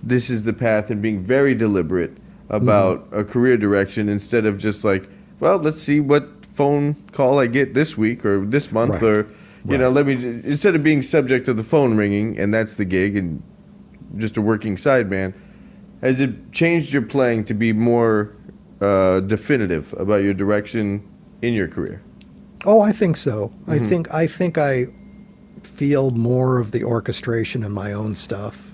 this is the path and being very deliberate about a career direction instead of just like, well, let's see what phone call I get this week or this month, or instead of being subject to the phone ringing and that's the gig and just a working sideman, has it changed your playing to be more definitive about your direction in your career? Oh, I think so. I think I feel more of the orchestration in my own stuff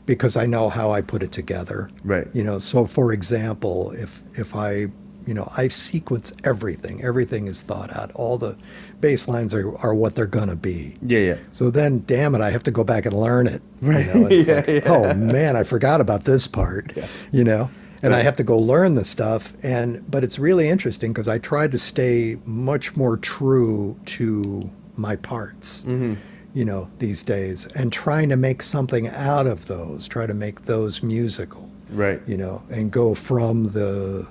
because I know how I put it together. Right. So for example, if I I sequence everything. Everything is thought out. All the bass lines are what they're going to be. Yeah. So then, damn it, I have to go back and learn it. Right. It's oh, man, I forgot about this part, And I have to go learn the stuff. But it's really interesting because I try to stay much more true to my parts, these days, and trying to make something out of those, try to make those musical. Right. And go from the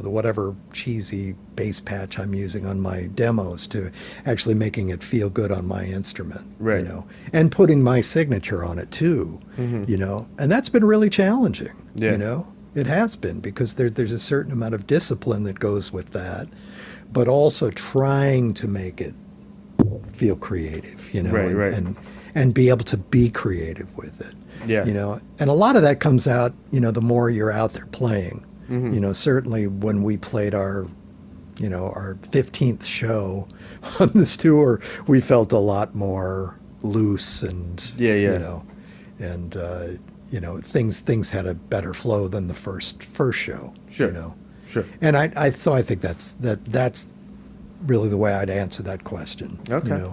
whatever cheesy bass patch I'm using on my demos to actually making it feel good on my instrument, right. And putting my signature on it too, and that's been really challenging, it has been because there's a certain amount of discipline that goes with that, but also trying to make it feel creative, and be able to be creative with it, and a lot of that comes out, the more you're out there playing. Certainly when we played our 15th show on this tour, we felt a lot more loose and things had a better flow than the first show. Sure. Sure. And I think that's really the way I'd answer that question. Okay.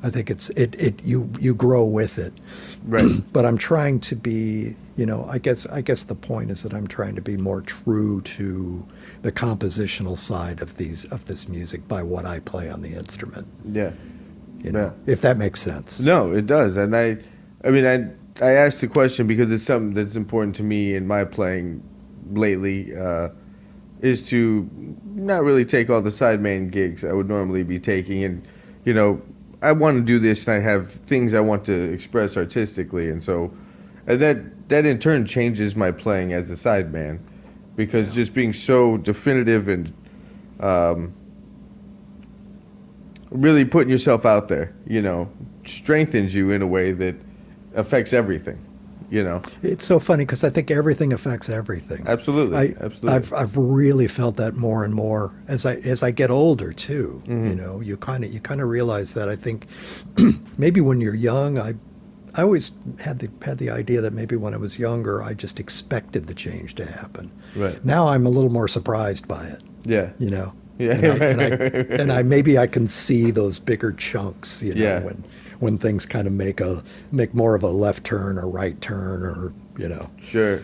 I think you grow with it. Right. But I'm trying to be, I guess the point is that I'm trying to be more true to the compositional side of this music by what I play on the instrument. Yeah. If that makes sense. No, it does. And I asked the question because it's something that's important to me in my playing lately, is to not really take all the sideman gigs I would normally be taking. And, I want to do this and I have things I want to express artistically. And so that in turn changes my playing as a sideman because just being so definitive and really putting yourself out there, strengthens you in a way that affects everything, It's so funny because I think everything affects everything. Absolutely. Absolutely. I've really felt that more and more as I get older too. You kind of realize that. I think maybe when you're young, I always had the idea that maybe when I was younger, I just expected the change to happen. Right. Now I'm a little more surprised by it. Yeah. Yeah. And I maybe I can see those bigger chunks. When things kind of make more of a left turn or right turn or Sure.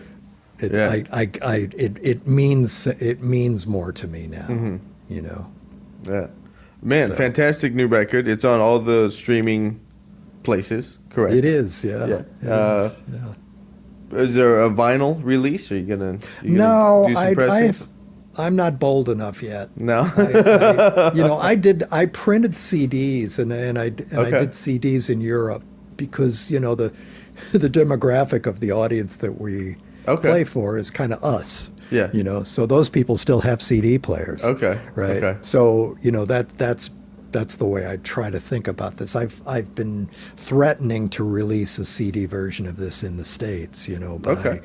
It means more to me now. Yeah. Man, fantastic new record. It's on all the streaming places, correct? It is, yeah. Yeah. It is, yeah. Is there a vinyl release? Are you gonna no, do some pressings? I'm not bold enough yet. No. I printed CDs and I did CDs in Europe because, the demographic of the audience that we play for is kind of us. Yeah. So those people still have CD players. Okay. Right. Okay. So, that's the way I try to think about this. I've been threatening to release a CD version of this in the States, but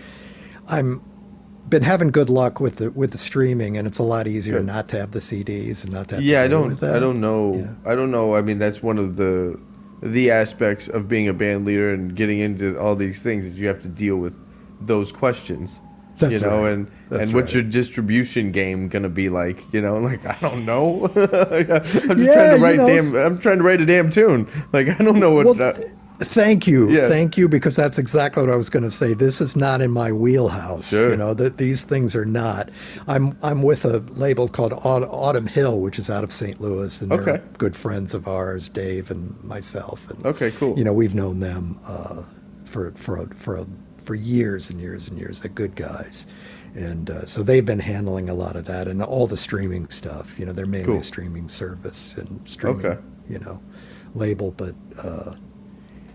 been having good luck with the streaming, and it's a lot easier not to have the CDs and not to have to I deal with that. don't know. Yeah. I don't know. I mean, that's one of the aspects of being a band leader and getting into all these things is you have to deal with those questions. That's you know, right. and That's what's right. your distribution game gonna be like? You know, like I don't know. I'm trying to write a damn tune. Like I don't know what. Well, thank you. Yeah. Thank you, because that's exactly what I was going to say. This is not in my wheelhouse. Sure. You know, that these things are not. I'm with a label called Autumn Hill, which is out of St. Louis, and Okay. they're good friends of ours, Dave and myself. And, Okay, cool. You know, we've known them for years and years and years. They're good guys. And so they've been handling a lot of that and all the streaming stuff. You know, they're mainly Cool. a streaming service and streaming, Okay. you know, label. But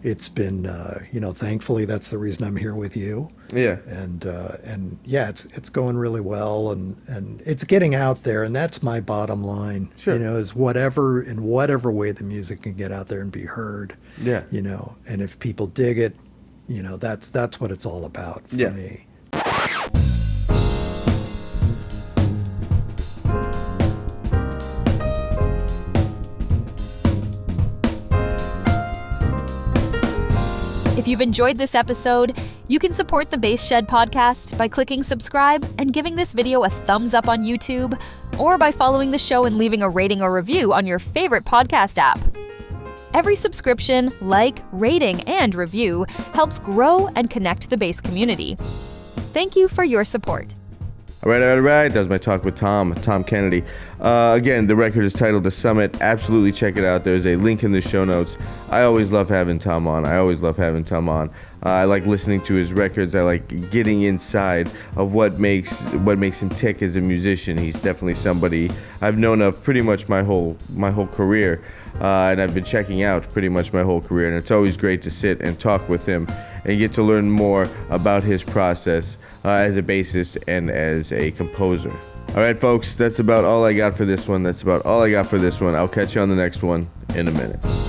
it's been, you know, thankfully that's the reason I'm here with you. Yeah. And yeah, it's going really well, and it's getting out there, and that's my bottom line. Sure. You know, is in whatever way the music can get out there and be heard. Yeah. You know, and if people dig it, you know, that's what it's all about for Yeah. me. If you've enjoyed this episode, you can support the Bass Shed podcast by clicking subscribe and giving this video a thumbs up on YouTube, or by following the show and leaving a rating or review on your favorite podcast app. Every subscription, like, rating, and review helps grow and connect the bass community. Thank you for your support. All right. That was my talk with Tom Kennedy. Again, the record is titled The Summit. Absolutely check it out. There's a link in the show notes. I always love having Tom on. I like listening to his records. I like getting inside of what makes him tick as a musician. He's definitely somebody I've known of pretty much my whole career, and I've been checking out pretty much my whole career. And it's always great to sit and talk with him and get to learn more about his process as a bassist and as a composer. All right, folks, that's about all I got for this one. I'll catch you on the next one in a minute.